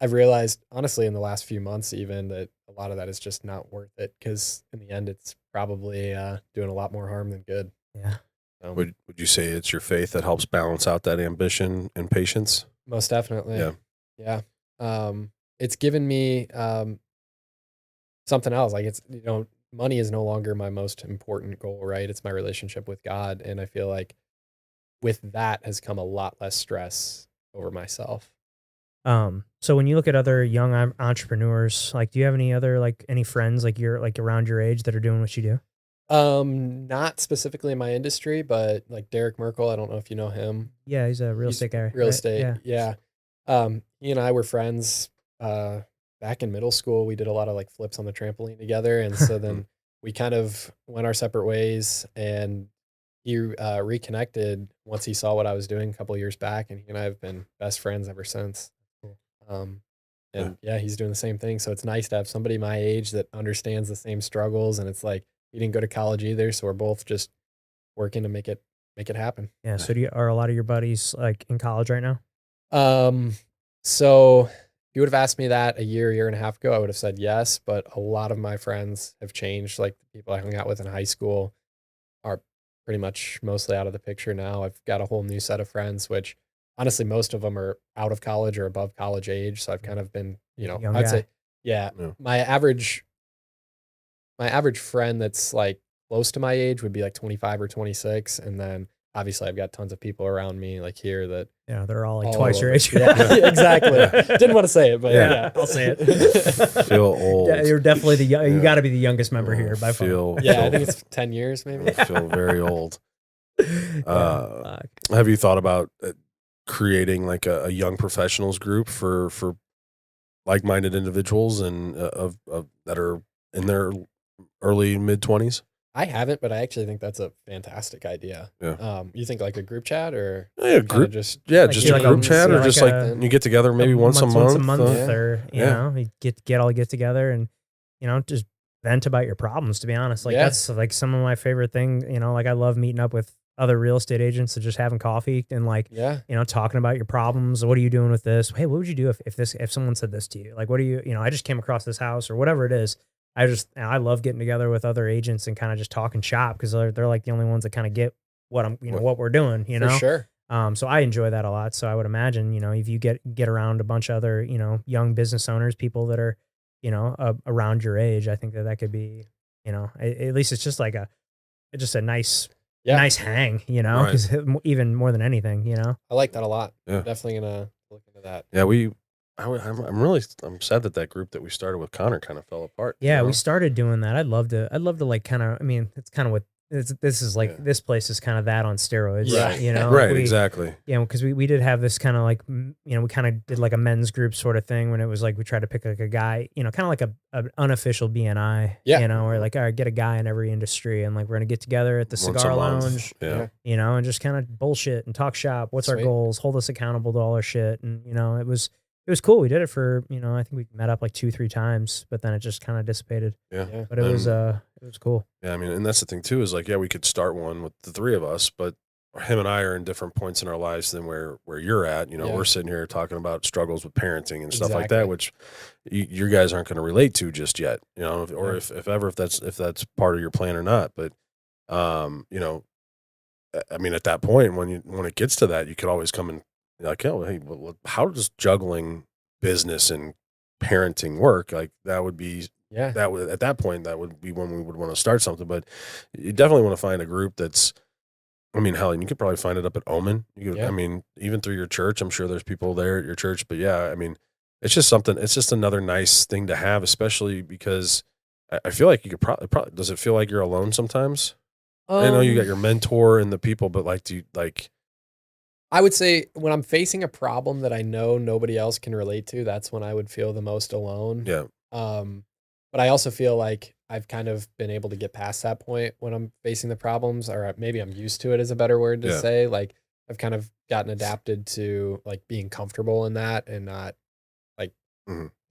I've realized, honestly, in the last few months, even that a lot of that is just not worth it because in the end, it's probably doing a lot more harm than good. Yeah. Would you say it's your faith that helps balance out that ambition and patience? Most definitely. Yeah. Yeah. It's given me something else. Like it's, money is no longer my most important goal, right? It's my relationship with God. And I feel like with that has come a lot less stress over myself. So when you look at other young entrepreneurs, like, do you have any friends, like you're like around your age that are doing what you do? Not specifically in my industry, but like Derek Merkel, I don't know if you know him. Yeah. He's a real estate guy. Real right? estate. Yeah. He and I were friends, back in middle school. We did a lot of like flips on the trampoline together. And so then we kind of went our separate ways, and he reconnected once he saw what I was doing a couple of years back, and he and I have been best friends ever since. And yeah, he's doing the same thing. So it's nice to have somebody my age that understands the same struggles. And it's like, he didn't go to college either. So we're both just working to make it happen. Yeah. So are a lot of your buddies like in college right now? So if you would have asked me that a year and a half ago, I would have said yes. But a lot of my friends have changed. Like the people I hung out with in high school are pretty much mostly out of the picture now. I've got a whole new set of friends, which honestly, most of them are out of college or above college age. So I've kind of been, I'd say, yeah, my average friend that's like close to my age would be like 25 or 26. And then obviously I've got tons of people around me like here that, they're all like twice your age. Yeah, exactly. Didn't want to say it, but yeah. I'll say it. Feel old. Yeah, you're definitely you got to be the youngest member here by far. Yeah, I think it's 10 years maybe. I feel very old. Have you thought about creating like a young professionals group for like-minded individuals and that are in their early mid-20s? I haven't, but I actually think that's a fantastic idea. Yeah. You think like a group chat or group? Just a group chat, or just like you get together maybe once a month, or you get together and just vent about your problems. To be honest, like that's like some of my favorite things. Like I love meeting up with other real estate agents and just having coffee and like talking about your problems. What are you doing with this? Hey, what would you do if someone said this to you? Like, what do you I just came across this house or whatever it is. I love getting together with other agents and kind of just talking shop because they're like the only ones that kind of get what what we're doing, For sure. So I enjoy that a lot. So I would imagine, if you get around a bunch of other, young business owners, people that are, around your age, I think that could be, at least it's just like a nice hang, because even more than anything, I like that a lot. Yeah. I'm definitely gonna look into that. Yeah, I'm sad that group that we started with Connor kind of fell apart. Yeah, we started doing that. I'd love to like kind of, it's kind of what this place is kind of that on steroids. Yeah. Right, exactly. Yeah, because we did have this kind of like, we kind of did like a men's group sort of thing when it was like we tried to pick like a guy, kind of like an unofficial BNI, where like, all right, get a guy in every industry and like we're going to get together at the cigar lounge, and just kind of bullshit and talk shop. What's our goals? Hold us accountable to all our shit. And, it was cool. We did it for, I think we met up like 2-3 times, but then it just kind of dissipated. Yeah. But it was cool. Yeah. I mean, and that's the thing too, is like, we could start one with the three of us, but him and I are in different points in our lives than where you're at. We're sitting here talking about struggles with parenting and stuff like that, which you guys aren't going to relate to just yet, or if that's part of your plan or not. But, I mean, at that point, when it gets to that, you could always come and, like, oh, hey, how does juggling business and parenting work? Like that would be, at that point, that would be when we would want to start something. But you definitely want to find a group that's, I mean, hell, and you could probably find it up at Omen. I mean, even through your church, I'm sure there's people there at your church. But yeah, I mean, it's just something. It's just another nice thing to have, especially because I feel like you could probably. Does it feel like you're alone sometimes? I know you got your mentor and the people, but like, do you like? I would say when I'm facing a problem that I know nobody else can relate to, that's when I would feel the most alone. Yeah. But I also feel like I've kind of been able to get past that point when I'm facing the problems, or maybe I'm used to it is a better word to say. Like I've kind of gotten adapted to like being comfortable in that and not like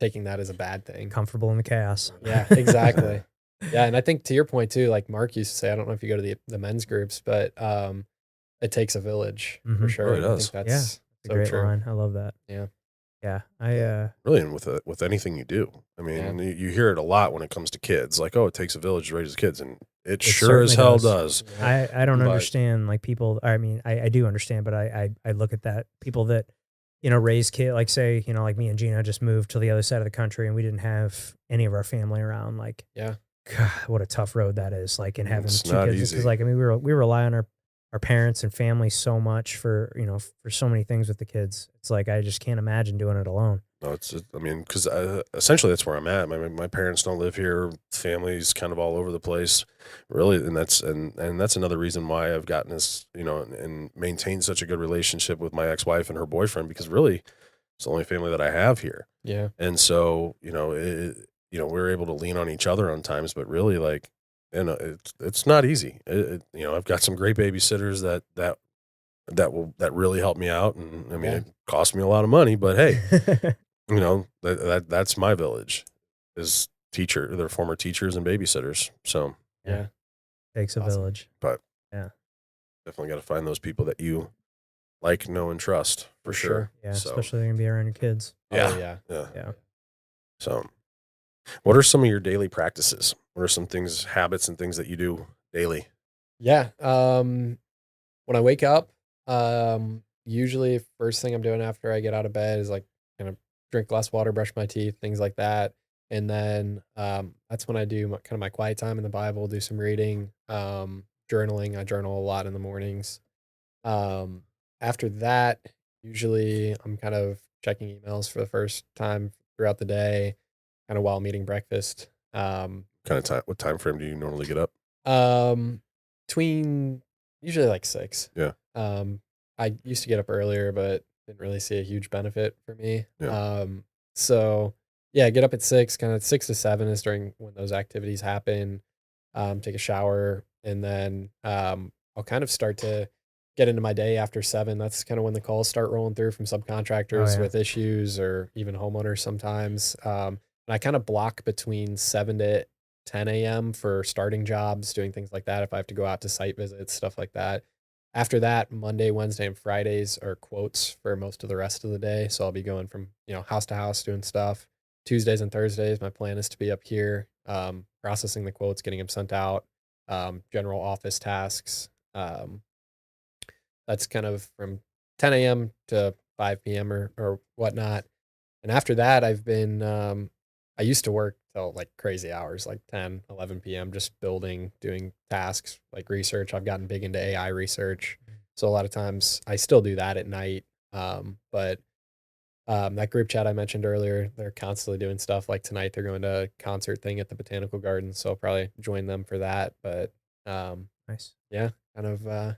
taking that as a bad thing. Comfortable in the chaos. Yeah, exactly. Yeah. And I think to your point too, like Mark used to say, I don't know if you go to the men's groups, but it takes a village for sure. Oh, it does. I think that's a great line. I love that. Yeah. Yeah. Really, and with anything you do. I mean, you hear it a lot when it comes to kids. Like, oh, it takes a village to raise kids, and it sure as hell does. I don't understand like people. I mean, I do understand, but I look at that people that raise kids. Like say like me and Gina just moved to the other side of the country, and we didn't have any of our family around. Like, God, what a tough road that is. Like, and having it's 2 not kids. easy. Because like I mean, we rely on our parents and family so much for for so many things with the kids. It's like I just can't imagine doing it alone. No, I mean, because essentially that's where I'm at. My parents don't live here. Family's kind of all over the place, really, and that's another reason why I've gotten this, and maintained such a good relationship with my ex-wife and her boyfriend, because really, it's the only family that I have here. Yeah, and so we're able to lean on each other on times, but really, like, it's not easy. I've got some great babysitters that really help me out, and I mean, it cost me a lot of money, but hey. That's my village is their former teachers and babysitters. So takes a village, but definitely got to find those people that you like, know, and trust for sure. Yeah. So, especially they're going to be around your kids. Yeah. So what are some of your daily practices? What are some habits and things that you do daily? Yeah. When I wake up, usually first thing I'm doing after I get out of bed is like kind of drink a glass of water, brush my teeth, things like that. And then that's when I do kind of my quiet time in the Bible, do some reading, journaling. I journal a lot in the mornings. After that, usually I'm kind of checking emails for the first time throughout the day, kind of while I'm eating breakfast. What time frame do you normally get up? Between usually like 6. Yeah. I used to get up earlier, but didn't really see a huge benefit for me. Yeah. So yeah, get up at 6, kind of 6 to 7 is during when those activities happen. Take a shower, and then I'll kind of start to get into my day after 7. That's kind of when the calls start rolling through from subcontractors with issues, or even homeowners sometimes. And I kind of block between 7 to 10 a.m. for starting jobs, doing things like that. If I have to go out to site visits, stuff like that. After that, Monday, Wednesday, and Fridays are quotes for most of the rest of the day. So I'll be going from, house to house doing stuff. Tuesdays and Thursdays, my plan is to be up here, processing the quotes, getting them sent out, general office tasks. That's kind of from 10 a.m. to 5 p.m. or whatnot. And after that, I've been, I used to work till like crazy hours, like 10, 11 p.m., just building, doing tasks like research. I've gotten big into AI research. So a lot of times I still do that at night. But that group chat I mentioned earlier, they're constantly doing stuff. Like tonight, they're going to a concert thing at the Botanical Gardens. So I'll probably join them for that. But nice. Yeah, kind of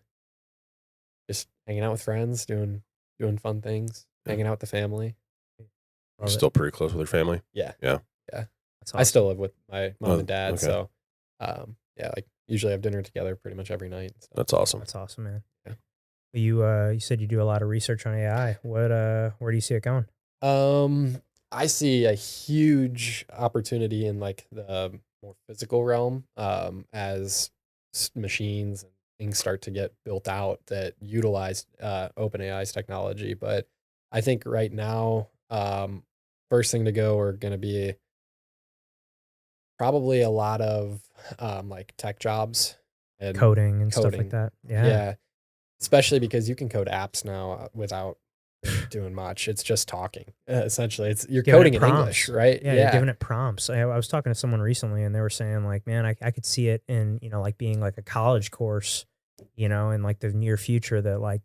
just hanging out with friends, doing fun things, hanging out with the family. You're still pretty close with your family? Yeah. Awesome. I still live with my mom and dad, okay. so like usually have dinner together pretty much every night. So. That's awesome. That's awesome, man. Yeah. You said you do a lot of research on AI. Where do you see it going? I see a huge opportunity in like the more physical realm, as machines and things start to get built out that utilize OpenAI's technology. But I think right now, first thing to go are going to be probably a lot of like tech jobs and coding and stuff like that. Yeah. Especially because you can code apps now without doing much. It's just talking. Essentially, you're coding in English, right? Yeah, you're giving it prompts. I was talking to someone recently, and they were saying like, man, I could see it in like being like a college course, in like the near future, that like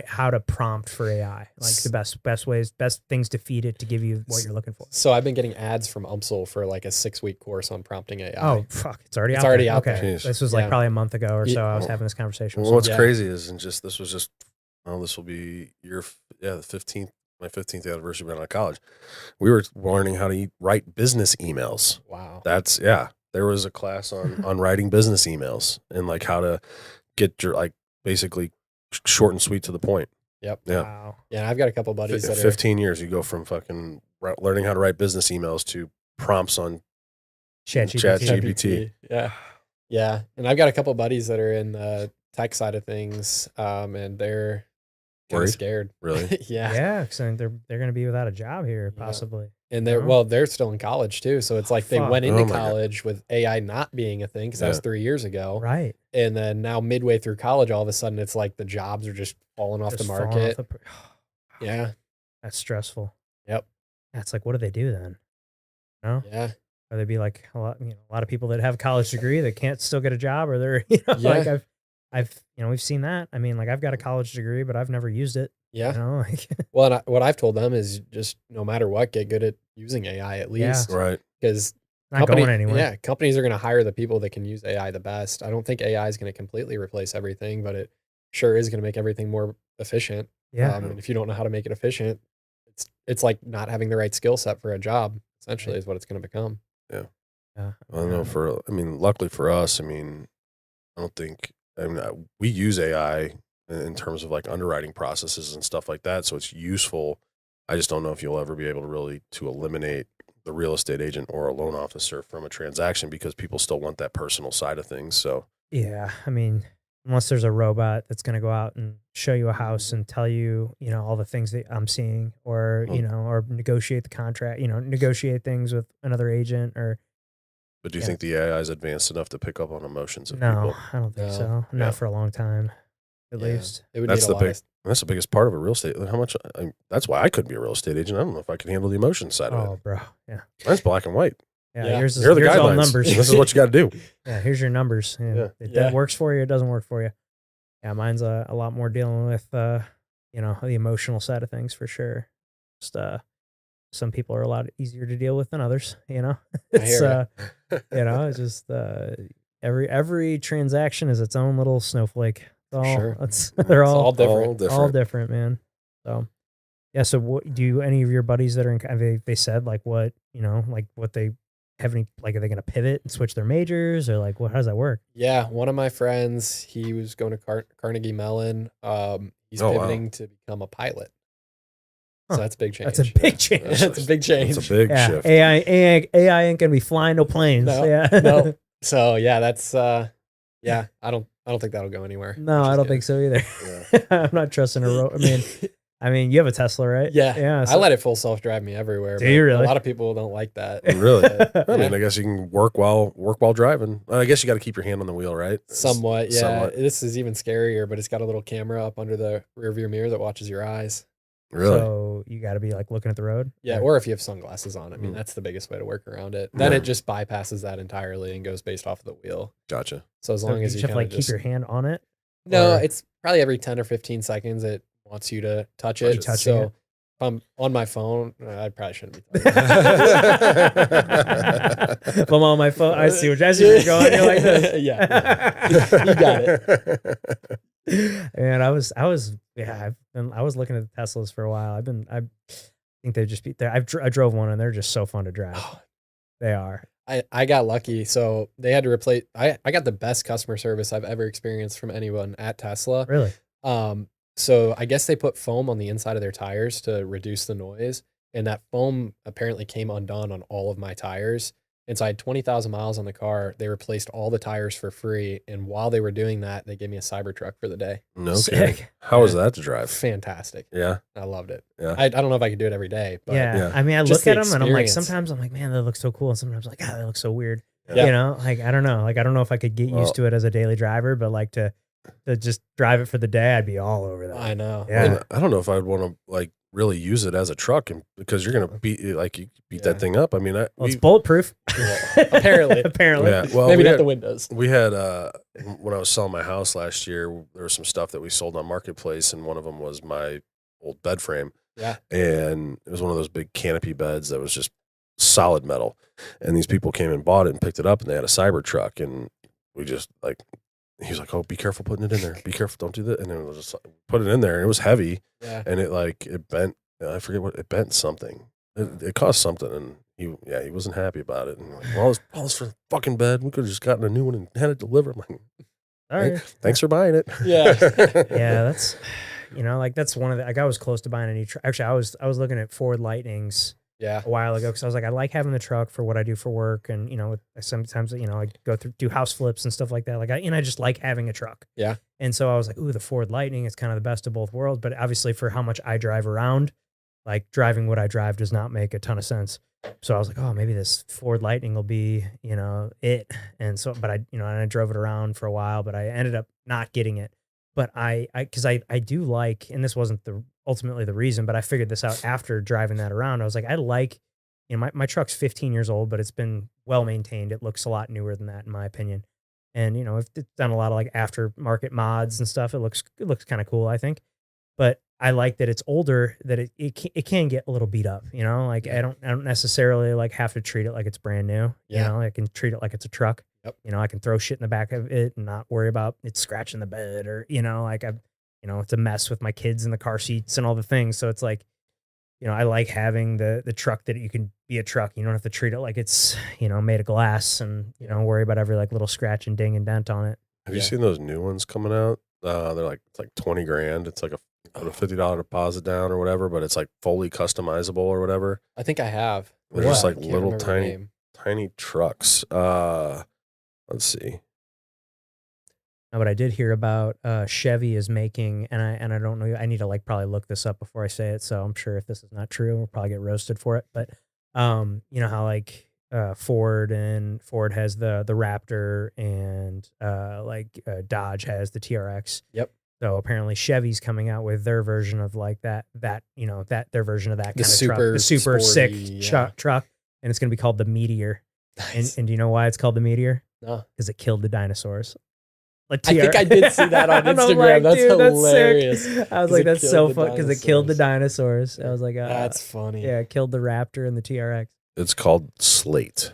how to prompt for AI, like the best ways, best things to feed it to give you what you're looking for. So I've been getting ads from UMSL for like a 6-week course on prompting AI. Oh fuck, it's already out there. there. This was like probably a month ago or so. I was having this conversation. Well, what's crazy is, this will be the 15th, my 15th anniversary being out of college. We were learning how to write business emails. Wow. There was a class on writing business emails and like how to get your, like, basically short and sweet to the point. Yep. Yeah. Wow. Yeah. I've got a couple buddies that 15 years, you go from fucking learning how to write business emails to prompts on ChatGPT. Yeah. Yeah. And I've got a couple buddies that are in the tech side of things, and they're kind of scared. Really? Yeah. Yeah. Because they're going to be without a job here, possibly. And they're still in college too. So it's like they went into college with AI not being a thing because that was 3 years ago. Right. And then now midway through college, all of a sudden it's like the jobs are just falling off the market. Yeah. That's stressful. Yep. That's like, what do they do then? No? Yeah. Or they'd be like a lot of people that have a college degree that can't still get a job, or they're, like I've we've seen that. I mean, like I've got a college degree, but I've never used it. Yeah. Well, and what I've told them is just no matter what, get good at using AI at least. Yeah. Right. Because not going anywhere. Yeah. Companies are going to hire the people that can use AI the best. I don't think AI is going to completely replace everything, but it sure is going to make everything more efficient. Yeah. And if you don't know how to make it efficient, it's like not having the right skill set for a job, essentially, is what it's going to become. Yeah. I don't know. Luckily for us, we use AI in terms of like underwriting processes and stuff like that. So it's useful. I just don't know if you'll ever be able to really eliminate the real estate agent or a loan officer from a transaction, because people still want that personal side of things. So yeah, unless there's a robot that's going to go out and show you a house and tell you, all the things that I'm seeing, or, or negotiate the contract, negotiate things with another agent, or. But do you think the AI is advanced enough to pick up on emotions of no, people? I don't think so. Not for a long time, at least. It would that's the biggest part of a real estate. How much? That's why I couldn't be a real estate agent. I don't know if I could handle the emotion side of it. Oh, bro, yeah. Mine's black and white. Yeah, here's here are the guidelines. All numbers. This is what you got to do. Yeah, here's your numbers. That works for you. It doesn't work for you. Yeah, mine's a lot more dealing with the emotional side of things for sure. Just some people are a lot easier to deal with than others. It's it's just every transaction is its own little snowflake. They're all different. All different, man. So yeah. So what do any of your buddies that are in? They said like what what they have any, like, are they going to pivot and switch their majors, or like how does that work? Yeah, one of my friends, he was going to Carnegie Mellon. He's pivoting to become a pilot. So that's a big change. That's a big change. That's a big change. That's a big shift. AI ain't going to be flying no planes. No. So yeah, that's I don't think that'll go anywhere. No, I don't think so either. Yeah. I'm not trusting a I mean, you have a Tesla, right? Yeah. So I let it full self-drive me everywhere. Do you really? A lot of people don't like that. Really? I guess you can work while driving. I guess you got to keep your hand on the wheel, right? Somewhat, yeah. Somewhat. This is even scarier, but it's got a little camera up under the rearview mirror that watches your eyes. Really? So you got to be like looking at the road? Yeah, or if you have sunglasses on. I mean, that's the biggest way to work around it. Then it just bypasses that entirely and goes based off of the wheel. Gotcha. So as long as you have to like keep your hand on it? No, it's probably every 10 or 15 seconds it wants you to touch it. So if I'm on my phone, I probably shouldn't be touching it. If I'm on my phone, I see where you're going. You're like this. Yeah. You got it. And I was looking at the Teslas for a while. I think they just beat there. I drove one and they're just so fun to drive. They are. I got lucky. So they had to replace, I got the best customer service I've ever experienced from anyone at Tesla. Really? So I guess they put foam on the inside of their tires to reduce the noise. And that foam apparently came undone on all of my tires. And so I had 20,000 miles on the car. They replaced all the tires for free. And while they were doing that, they gave me a Cybertruck for the day. No kidding. How was that to drive? Fantastic. Yeah. I loved it. Yeah. I don't know if I could do it every day. But yeah. I mean, I look at them and I'm like, sometimes I'm like, man, that looks so cool. And sometimes I'm like, they look so weird. Yeah. Like, I don't know. Like, I don't know if I could get used to it as a daily driver, but like to just drive it for the day, I'd be all over that. I know. Yeah. I don't know if I'd want to like really use it as a truck, and because you're gonna beat that thing up. I mean, it's bulletproof. Apparently. Yeah. Well, maybe not the windows. We had when I was selling my house last year, there was some stuff that we sold on Marketplace, and one of them was my old bed frame. Yeah. And it was one of those big canopy beds that was just solid metal. And these people came and bought it and picked it up, and they had a cyber truck, and we just he was like, "Oh, be careful putting it in there. Be careful, don't do that." And then we'll just put it in there, and it was heavy. Yeah. And it bent. I forget what it bent something. It cost something, and he wasn't happy about it. And like, well, it's for the fucking bed. We could have just gotten a new one and had it delivered. I'm like, all right, thanks for buying it. Yeah. Yeah, that's that's one of the I was close to buying a new truck. Actually, I was looking at Ford Lightnings. Yeah. A while ago, because I was like, I like having the truck for what I do for work, and sometimes I go do house flips and stuff like that. I just like having a truck. Yeah. And so I was like, ooh, the Ford Lightning is kind of the best of both worlds. But obviously, for how much I drive around, like driving what I drive does not make a ton of sense. So I was like, oh, maybe this Ford Lightning will be it. And so, but I drove it around for a while, but I ended up not getting it. But because I do like, and this wasn't ultimately the reason, but I figured this out after driving that around. I was like, I like, my truck's 15 years old, but it's been well maintained. It looks a lot newer than that, in my opinion. And it's done a lot of like aftermarket mods and stuff. It looks kind of cool, I think. But I like that it's older, that it can get a little beat up. I don't necessarily like have to treat it like it's brand new. Yeah. I can treat it like it's a truck. Yep. I can throw shit in the back of it and not worry about it scratching the bed, or it's a mess with my kids in the car seats and all the things. So it's like, I like having the truck that you can be a truck. You don't have to treat it like it's, made of glass and, worry about every like little scratch and ding and dent on it. Have you seen those new ones coming out? It's like $20,000. It's like a $50 deposit down or whatever, but it's like fully customizable or whatever. I think I have. They're just like little tiny trucks. Let's see. No, but I did hear about Chevy is making, and I don't know. I need to probably look this up before I say it. So I'm sure if this is not true, we'll probably get roasted for it. But how Ford has the Raptor, and Dodge has the TRX. Yep. So apparently Chevy's coming out with their version of like their version of that kind of truck, the super sporty, sick truck, and it's going to be called the Meteor. Nice. And do you know why it's called the Meteor? No. Because it killed the dinosaurs. I think I did see that on Instagram. That's hilarious. That's I was like, that's so fun because it killed the dinosaurs. I was like, that's funny. Yeah, it killed the Raptor and the TRX. It's called Slate.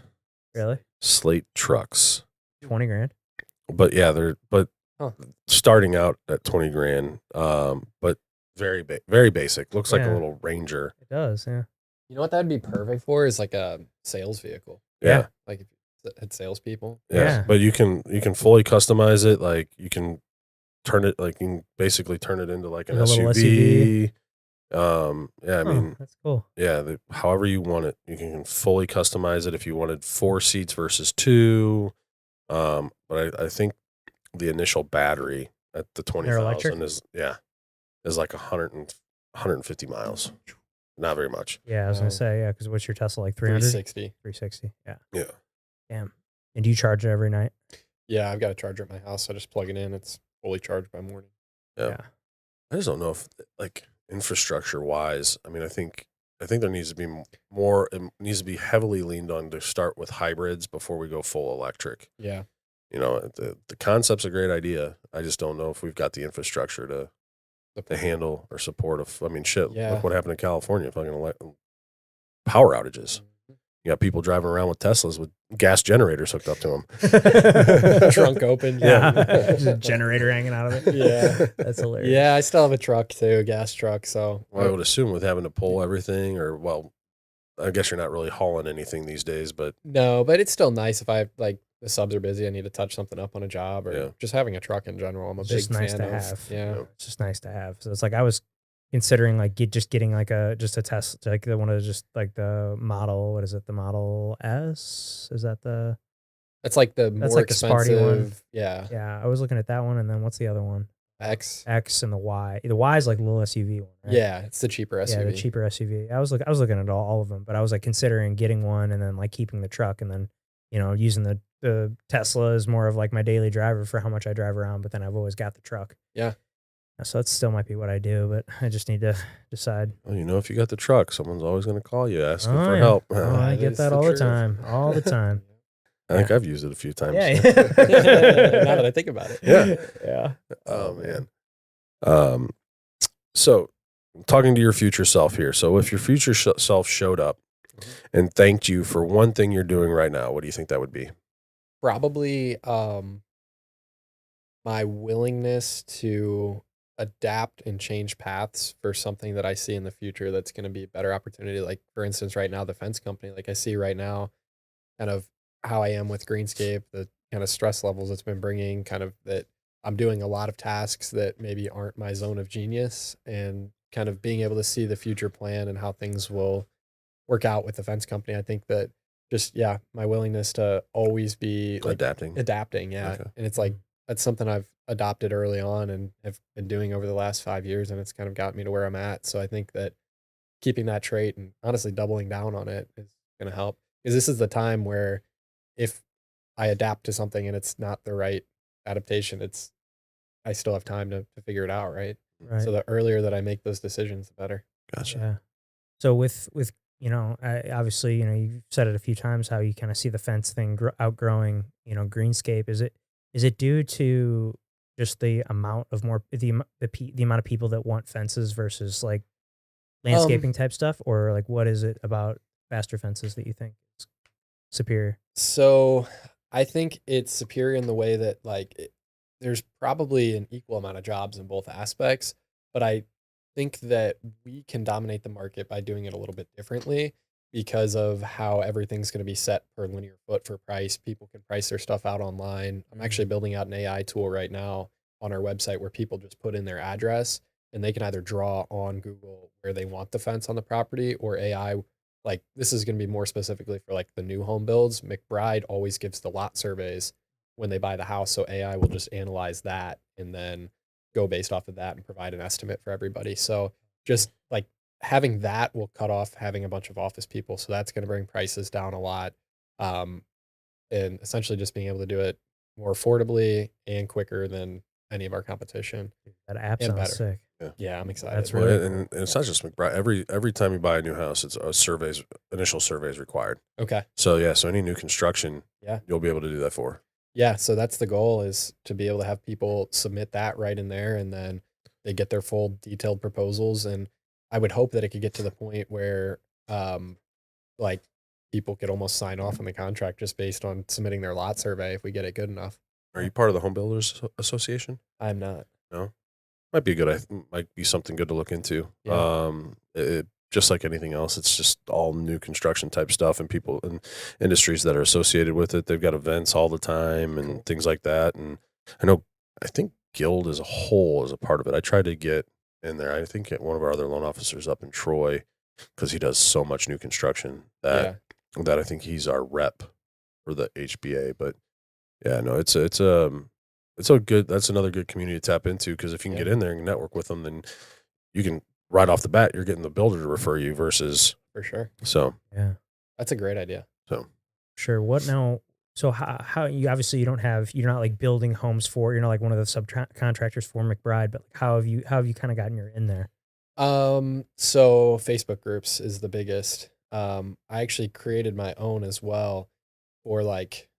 Really? Slate trucks. $20,000. But yeah, they're starting out at $20,000. But very very basic. Looks like a little Ranger. It does, yeah. You know what that'd be perfect for is like a sales vehicle. Yeah. Like if you had salespeople. Yeah. But you can fully customize it. Like you can turn it, like you can basically turn it into like an SUV. I mean, that's cool. Yeah. However you want it, you can fully customize it if you wanted 4 seats versus 2. But I think the initial battery at the 20,000 is like 150 miles. Not very much. Yeah, I was gonna say, because what's your Tesla, like 300? 360. Yeah. Yeah. Damn. And do you charge it every night? Yeah, I've got a charger at my house. I just plug it in. It's fully charged by morning. Yeah. I just don't know if like infrastructure wise. I mean, I think there needs to be more. It needs to be heavily leaned on to start with hybrids before we go full electric. Yeah. The concept's a great idea. I just don't know if we've got the infrastructure to handle or support I mean, shit. Yeah. Look what happened in California. Fucking power outages. You got people driving around with Teslas with gas generators hooked up to them. Trunk open. Just a generator hanging out of it. Yeah. That's hilarious. Yeah, I still have a truck too, a gas truck. So I would assume with having to pull everything, I guess you're not really hauling anything these days, but no, but it's still nice if I like the subs are busy. I need to touch something up on a job or just having a truck in general. I'm a big fan nice to of. have. Yeah, it's just nice to have. So it's like I was considering like getting like a Tesla, like the one of just like the model. What is it? The Model S? Is that the? That's like the more expensive the Sparty one. Yeah, yeah. I was looking at that one, and then what's the other one? X and the Y. The Y is like the little SUV one, right? Yeah, it's the cheaper SUV. Yeah, the cheaper SUV. I was looking at all of them, but I was like considering getting one and then like keeping the truck and then using the Tesla is more of like my daily driver for how much I drive around. But then I've always got the truck. Yeah, So that still might be what I do, but I just need to decide. Well, if you got the truck, someone's always going to call you asking Oh for yeah. help. Oh, I That get is that the all the truth. time. All the time. I think I've used it a few times. Yeah. Now that I think about it. Yeah. Yeah. Oh man. So talking to your future self here. So if your future self showed up and thanked you for one thing you're doing right now, what do you think that would be? Probably my willingness to adapt and change paths for something that I see in the future that's going to be a better opportunity. Like, for instance, right now, the fence company, like I see right now kind of how I am with Greenscape, the kind of stress levels it's been bringing, kind of that I'm doing a lot of tasks that maybe aren't my zone of genius, and kind of being able to see the future plan and how things will work out with the fence company. I think that just, yeah, my willingness to always be like adapting. Yeah. Okay. And it's like, that's something I've adopted early on and have been doing over the last 5 years. And it's kind of got me to where I'm at. So I think that keeping that trait and honestly doubling down on it is going to help, because this is the time where if I adapt to something and it's not the right adaptation, I still have time to figure it out. Right. So the earlier that I make those decisions, the better. Gotcha. Yeah. So with obviously, you've said it a few times how you kind of see the fence thing outgrowing, Greenscape. Is it due to just the amount of the amount of people that want fences versus like landscaping type stuff, or like what is it about faster fences that you think is superior? So I think it's superior in the way that there's probably an equal amount of jobs in both aspects, but I think that we can dominate the market by doing it a little bit differently because of how everything's going to be set per linear foot for price. People can price their stuff out online. I'm actually building out an AI tool right now on our website where people just put in their address and they can either draw on Google where they want the fence on the property, or AI. Like, this is going to be more specifically for like the new home builds. McBride always gives the lot surveys when they buy the house. So AI will just analyze that and then go based off of that and provide an estimate for everybody. So just like having that will cut off having a bunch of office people. So that's going to bring prices down a lot. And essentially just being able to do it more affordably and quicker than any of our competition. That app and sounds better. sick. Yeah, I'm excited. That's Well, really and it's not just McBride. Every time you buy a new house, it's initial surveys required. Okay. So yeah, so any new construction, Yeah, you'll be able to do that for. Yeah, so that's the goal, is to be able to have people submit that right in there, and then they get their full detailed proposals. And I would hope that it could get to the point where like people could almost sign off on the contract just based on submitting their lot survey if we get it good enough. Are you part of the Home Builders Association? I'm not. No. Might be something good to look into. Yeah. Just like anything else, it's just all new construction type stuff, and people and industries that are associated with it. They've got events all the time and things like that. And I think Guild as a whole is a part of it. I tried to get in there. I think one of our other loan officers up in Troy, because he does so much new construction that I think he's our rep for the HBA. But yeah, no, it's that's another good community to tap into, because if you can get in there and network with them, then you can right off the bat, you're getting the builder to refer you versus. For sure. So yeah, that's a great idea. So sure. What now? So how you're not like building homes you're not like one of the subcontractors for McBride, but like how have you kind of gotten your in there? So Facebook groups is the biggest. I actually created my own as well, for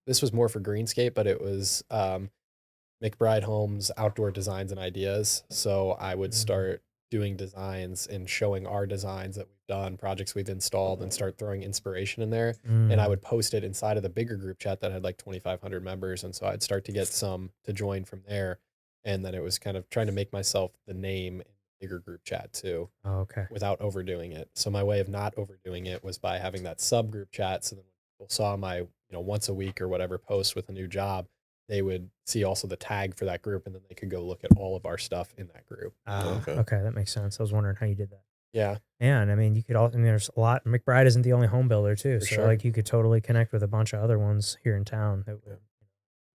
this was more for Greenscape, but it was McBride Homes Outdoor Designs and Ideas. So I would start doing designs and showing our designs that we've done, projects we've installed, and start throwing inspiration in there. And I would post it inside of the bigger group chat that had like 2,500 members. And so I'd start to get some to join from there. And then it was kind of trying to make myself the name in the bigger group chat too. Oh, okay. Without overdoing it. So my way of not overdoing it was by having that subgroup chat. So then when people saw my, once a week or whatever post with a new job, they would see also the tag for that group, and then they could go look at all of our stuff in that group. Okay, that makes sense. I was wondering how you did that. Yeah. Yeah, and I mean, there's a lot. McBride isn't the only home builder too, For so sure. like you could totally connect with a bunch of other ones here in town that would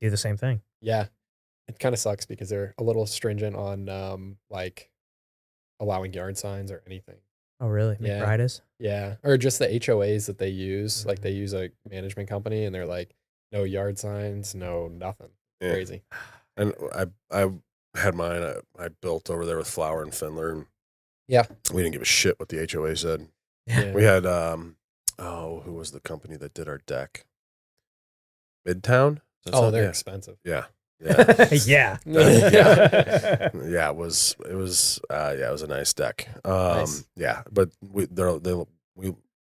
do the same thing. Yeah, it kind of sucks because they're a little stringent on like allowing yard signs or anything. Oh, really? Yeah. McBride is? Yeah, or just the HOAs that they use. Like they use a management company, and they're like, no yard signs, no nothing. Yeah. Crazy. And I had mine. I built over there with Flower and Findler. And Yeah. we didn't give a shit what the HOA said. Yeah. We had, who was the company that did our deck? Midtown? They're expensive. Yeah. Yeah. It was a nice deck. Nice. Yeah, but we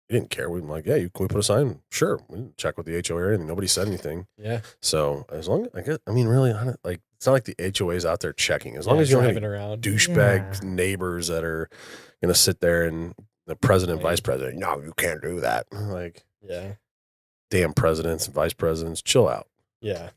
didn't care. We were like, can we put a sign? Sure. We didn't check with the HOA and nobody said anything. Yeah. So as long as, really, like, it's not like the HOA's out there checking. As long as you don't have around douchebag neighbors that are going to sit there and the president, vice president, no, you can't do that. Like, damn presidents and vice presidents, chill out. Yeah.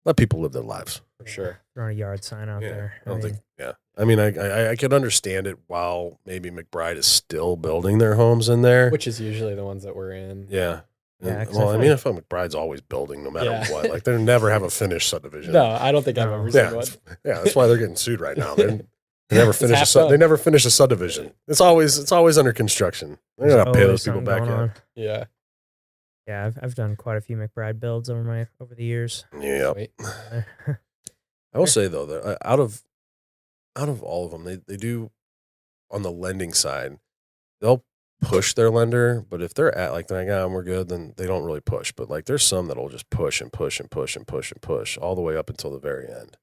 Let people live their lives. For sure. Throwing a yard sign out there. I could understand it while maybe McBride is still building their homes in there. Which is usually the ones that we're in. Yeah. Yeah, I feel like McBride's always building no matter what. Like, they never have a finished subdivision. No, I don't think I've ever seen one. Yeah, that's why they're getting sued right now. They never finish they never finish a subdivision. It's always under construction. They're gonna pay those people back in. Yeah. Yeah, I've done quite a few McBride builds over the years. Yeah. I will say though that out of all of them, they do on the lending side, they'll push their lender, but if they're like we're good, then they don't really push. But like there's some that'll just push and push and push and push and push all the way up until the very end.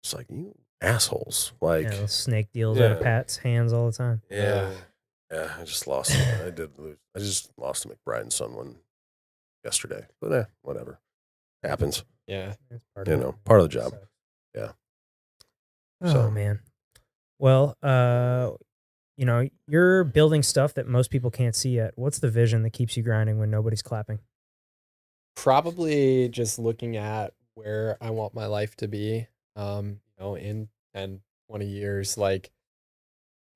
It's like, you assholes. Like, those snake deals out of Pat's hands all the time. Yeah. I just lost I just lost to McBride and Son one yesterday. But whatever. Happens. Yeah. Part of the job. Yeah. Oh man. Well, you're building stuff that most people can't see yet. What's the vision that keeps you grinding when nobody's clapping? Probably just looking at where I want my life to be, in 10, 20 years. Like,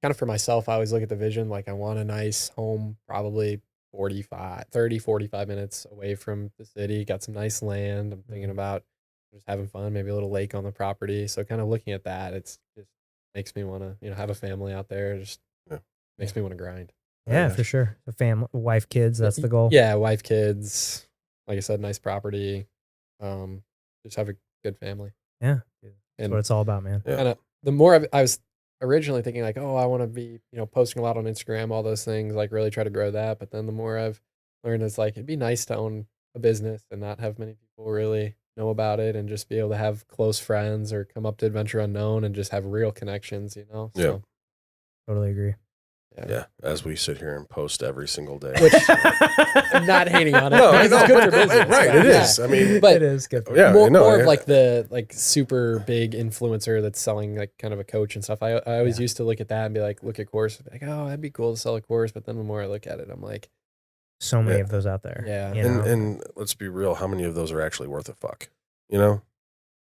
kind of for myself, I always look at the vision, like I want a nice home, probably 45 minutes away from the city, got some nice land. I'm thinking about just having fun, maybe a little lake on the property. So kind of looking at that, it's just makes me want to, have a family out there. Just makes me want to grind. Yeah, for sure. A family, wife, kids, that's the goal. Yeah, wife, kids. Like I said, nice property. Just have a good family. Yeah, that's what it's all about, man. And the more I was originally thinking like, I want to be, posting a lot on Instagram, all those things, like really try to grow that. But then the more I've learned, it's like, it'd be nice to own a business and not have many people really know about it, and just be able to have close friends or come up to Adventure Unknown and just have real connections, So, yeah. Totally agree. Yeah, as we sit here and post every single day. Which, I'm not hating on it. No, it's good for business. Right, it is. I mean, but it is good. More of like the super big influencer that's selling like kind of a coach and stuff. I always used to look at that and be like, look at course, like, oh, that'd be cool to sell a course. But then the more I look at it, I'm like, so many of those out there. Yeah, and let's be real, how many of those are actually worth a fuck?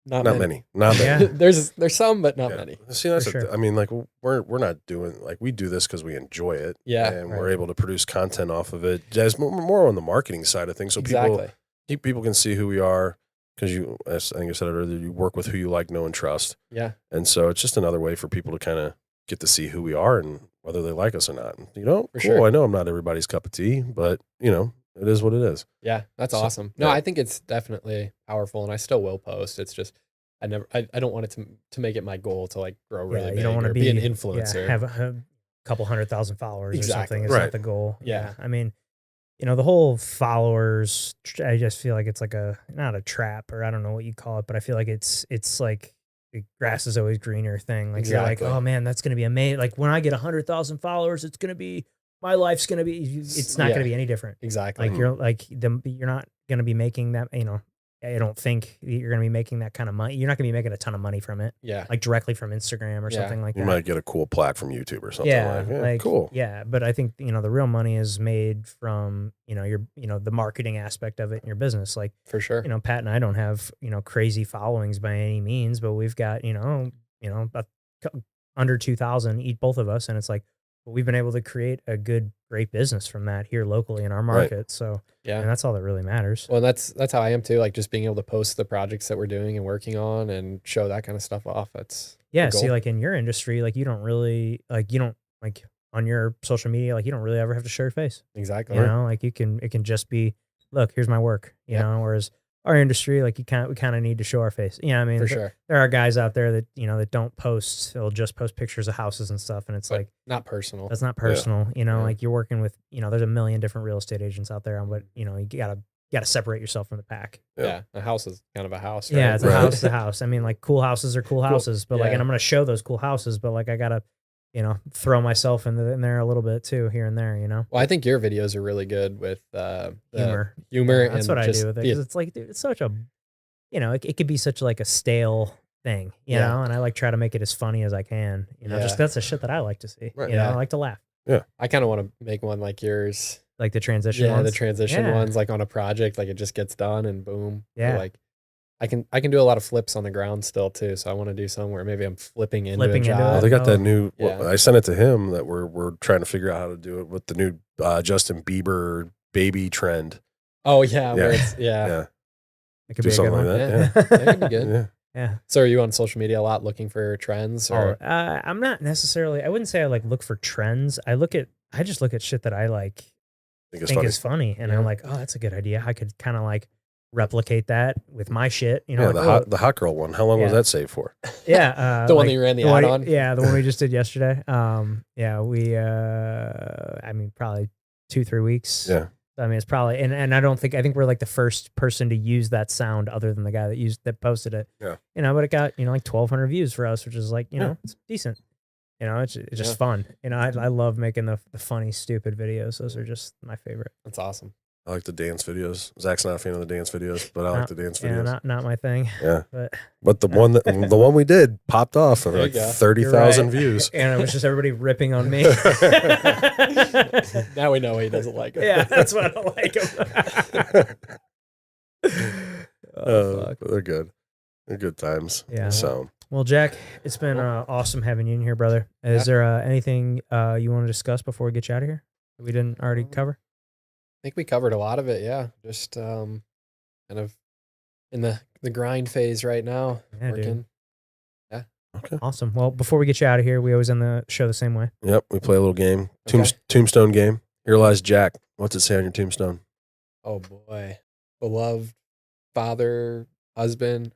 Not many. Not many. There's some, but not many. See, that's I mean, like we're not doing, like, we do this because we enjoy it. Yeah, and we're able to produce content off of it. Just more on the marketing side of things, so people can see who we are. Because as I think I said earlier, you work with who you like, know, and trust. Yeah, and so it's just another way for people to kind of get to see who we are and whether they like us or not. For sure. I know I'm not everybody's cup of tea, but it is what it is. Yeah, that's awesome. No, I think it's definitely powerful, and I still will post. It's just I don't want it to make it my goal to like grow really big. You don't want to be an influencer. Have a couple 100,000 followers or something. It's not the goal. Yeah. I mean, the whole followers, I just feel like it's like not a trap, or I don't know what you call it, but I feel like it's like the grass is always greener thing. Like you're like, oh man, that's going to be amazing. Like when I get 100,000 followers, it's going to be, my life's going to be, it's not going to be any different. Exactly. Like you're not going to be making that, I don't think you're going to be making that kind of money. You're not going to be making a ton of money from it. Yeah. Like directly from Instagram or something like that. You might get a cool plaque from YouTube or something. Like cool. Yeah. But I think, the real money is made from, your, the marketing aspect of it in your business. Like for sure. Pat and I don't have, crazy followings by any means, but we've got, about under 2,000 both of us. And it's like, we've been able to create a great business from that here locally in our market. Right. So and that's all that really matters. Well, that's how I am too. Like just being able to post the projects that we're doing and working on and show that kind of stuff off. That's see, like in your industry, like you don't really on your social media, like you don't really ever have to show your face. Exactly. Like it can just be, look, here's my work, know, whereas our industry, like we kind of need to show our face. You know, I mean, For sure. there are guys out there that, you know, that don't post, they'll just post pictures of houses and stuff. And it's But like, not personal. that's not personal. You know, Yeah. like you're working with, you know, there's a million different real estate agents out there, but you know, you gotta separate yourself from the pack. Yeah. A house is kind of a house. Right? Yeah, it's a Right. house is a house. I mean, like cool houses are cool houses, but like, Yeah. and I'm gonna show those cool houses, but like I gotta, you know, throw myself in there a little bit too, here and there, you know. Well, I think your videos are really good with the Humor. humor. Yeah, that's and what I just do with it. 'Cause it's like, dude, it's such a, you know, it could be such like a stale thing, you Yeah. know, and I like try to make it as funny as I can, you know, just Yeah. that's the shit that I like to see. Right. You know, Yeah. I like to laugh. I kind of want to make one like yours. Like the transition Yeah, ones. the transition Yeah. ones, like on a project, like it just gets done and boom. Yeah. Like I can do a lot of flips on the ground still too. So I want to do some where maybe I'm flipping into Flipping a into job. Oh, they got Oh. that new. Yeah. Well, I sent it to him that we're trying to figure out how to do it with the new Justin Bieber baby trend. Oh yeah, where Yeah. it's, yeah. Yeah, It could do be a good something one. like that. Yeah. Yeah, That could be good. yeah. Yeah. So are you on social media a lot looking for trends or I'm not necessarily, I wouldn't say I like look for trends. I just look at shit that I like I think it's think funny. is funny. And Yeah. I'm like, oh, that's a good idea. I could kind of like replicate that with my shit. You know, Yeah, like, the hot girl one. How long was Yeah. that saved for? yeah. the one like, that you ran the the ad one, on? yeah, the one we just did yesterday. Yeah, we, I mean, probably 2-3 weeks. Yeah. I mean, it's probably, and I think we're like the first person to use that sound other than the guy that posted it. Yeah. You know, but it got, you know, like 1,200 views for us, which is like, you Yeah. know, it's decent. You know, it's just Yeah. fun. You know, I love making the funny, stupid videos. Those are just my favorite. That's awesome. I like the dance videos. Zach's not a fan of the dance videos, but I like the dance Yeah, videos. not my thing. Yeah. But the one we did popped off of There you like go. 30,000 You're right. views. And it was just everybody ripping on me. Now we know he doesn't like it. Yeah, that's why I don't like him. Oh, fuck. They're good. They're good times. Yeah. So Well, Jack, it's been awesome having you in here, brother. Is there anything you want to discuss before we get you out of here that we didn't already cover? I think we covered a lot of it. Yeah. Just kind of in the grind phase right now. Yeah, dude. Working. okay. Awesome. Well, before we get you out of here, we always end the show the same way. Yep. We play a little game. Okay. Tombstone game. Here lies Jack. What's it say on your tombstone? Oh boy. Beloved father, husband,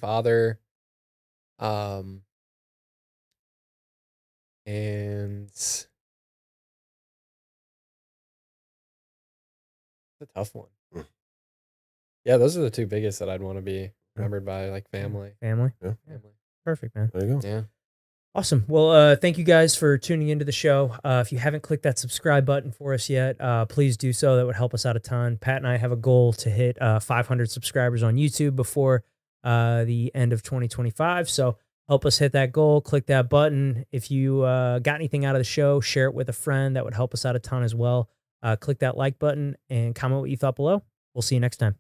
father. And it's a tough one. Mm. Yeah, those are the two biggest that I'd want to be remembered by, like family. Family. Yeah. Family. Perfect, man. There you go. Yeah. Awesome. Well, thank you guys for tuning into the show. If you haven't clicked that subscribe button for us yet, please do so. That would help us out a ton. Pat and I have a goal to hit 500 subscribers on YouTube before the end of 2025. So help us hit that goal. Click that button. If you got anything out of the show, share it with a friend. That would help us out a ton as well. Click that like button and comment what you thought below. We'll see you next time.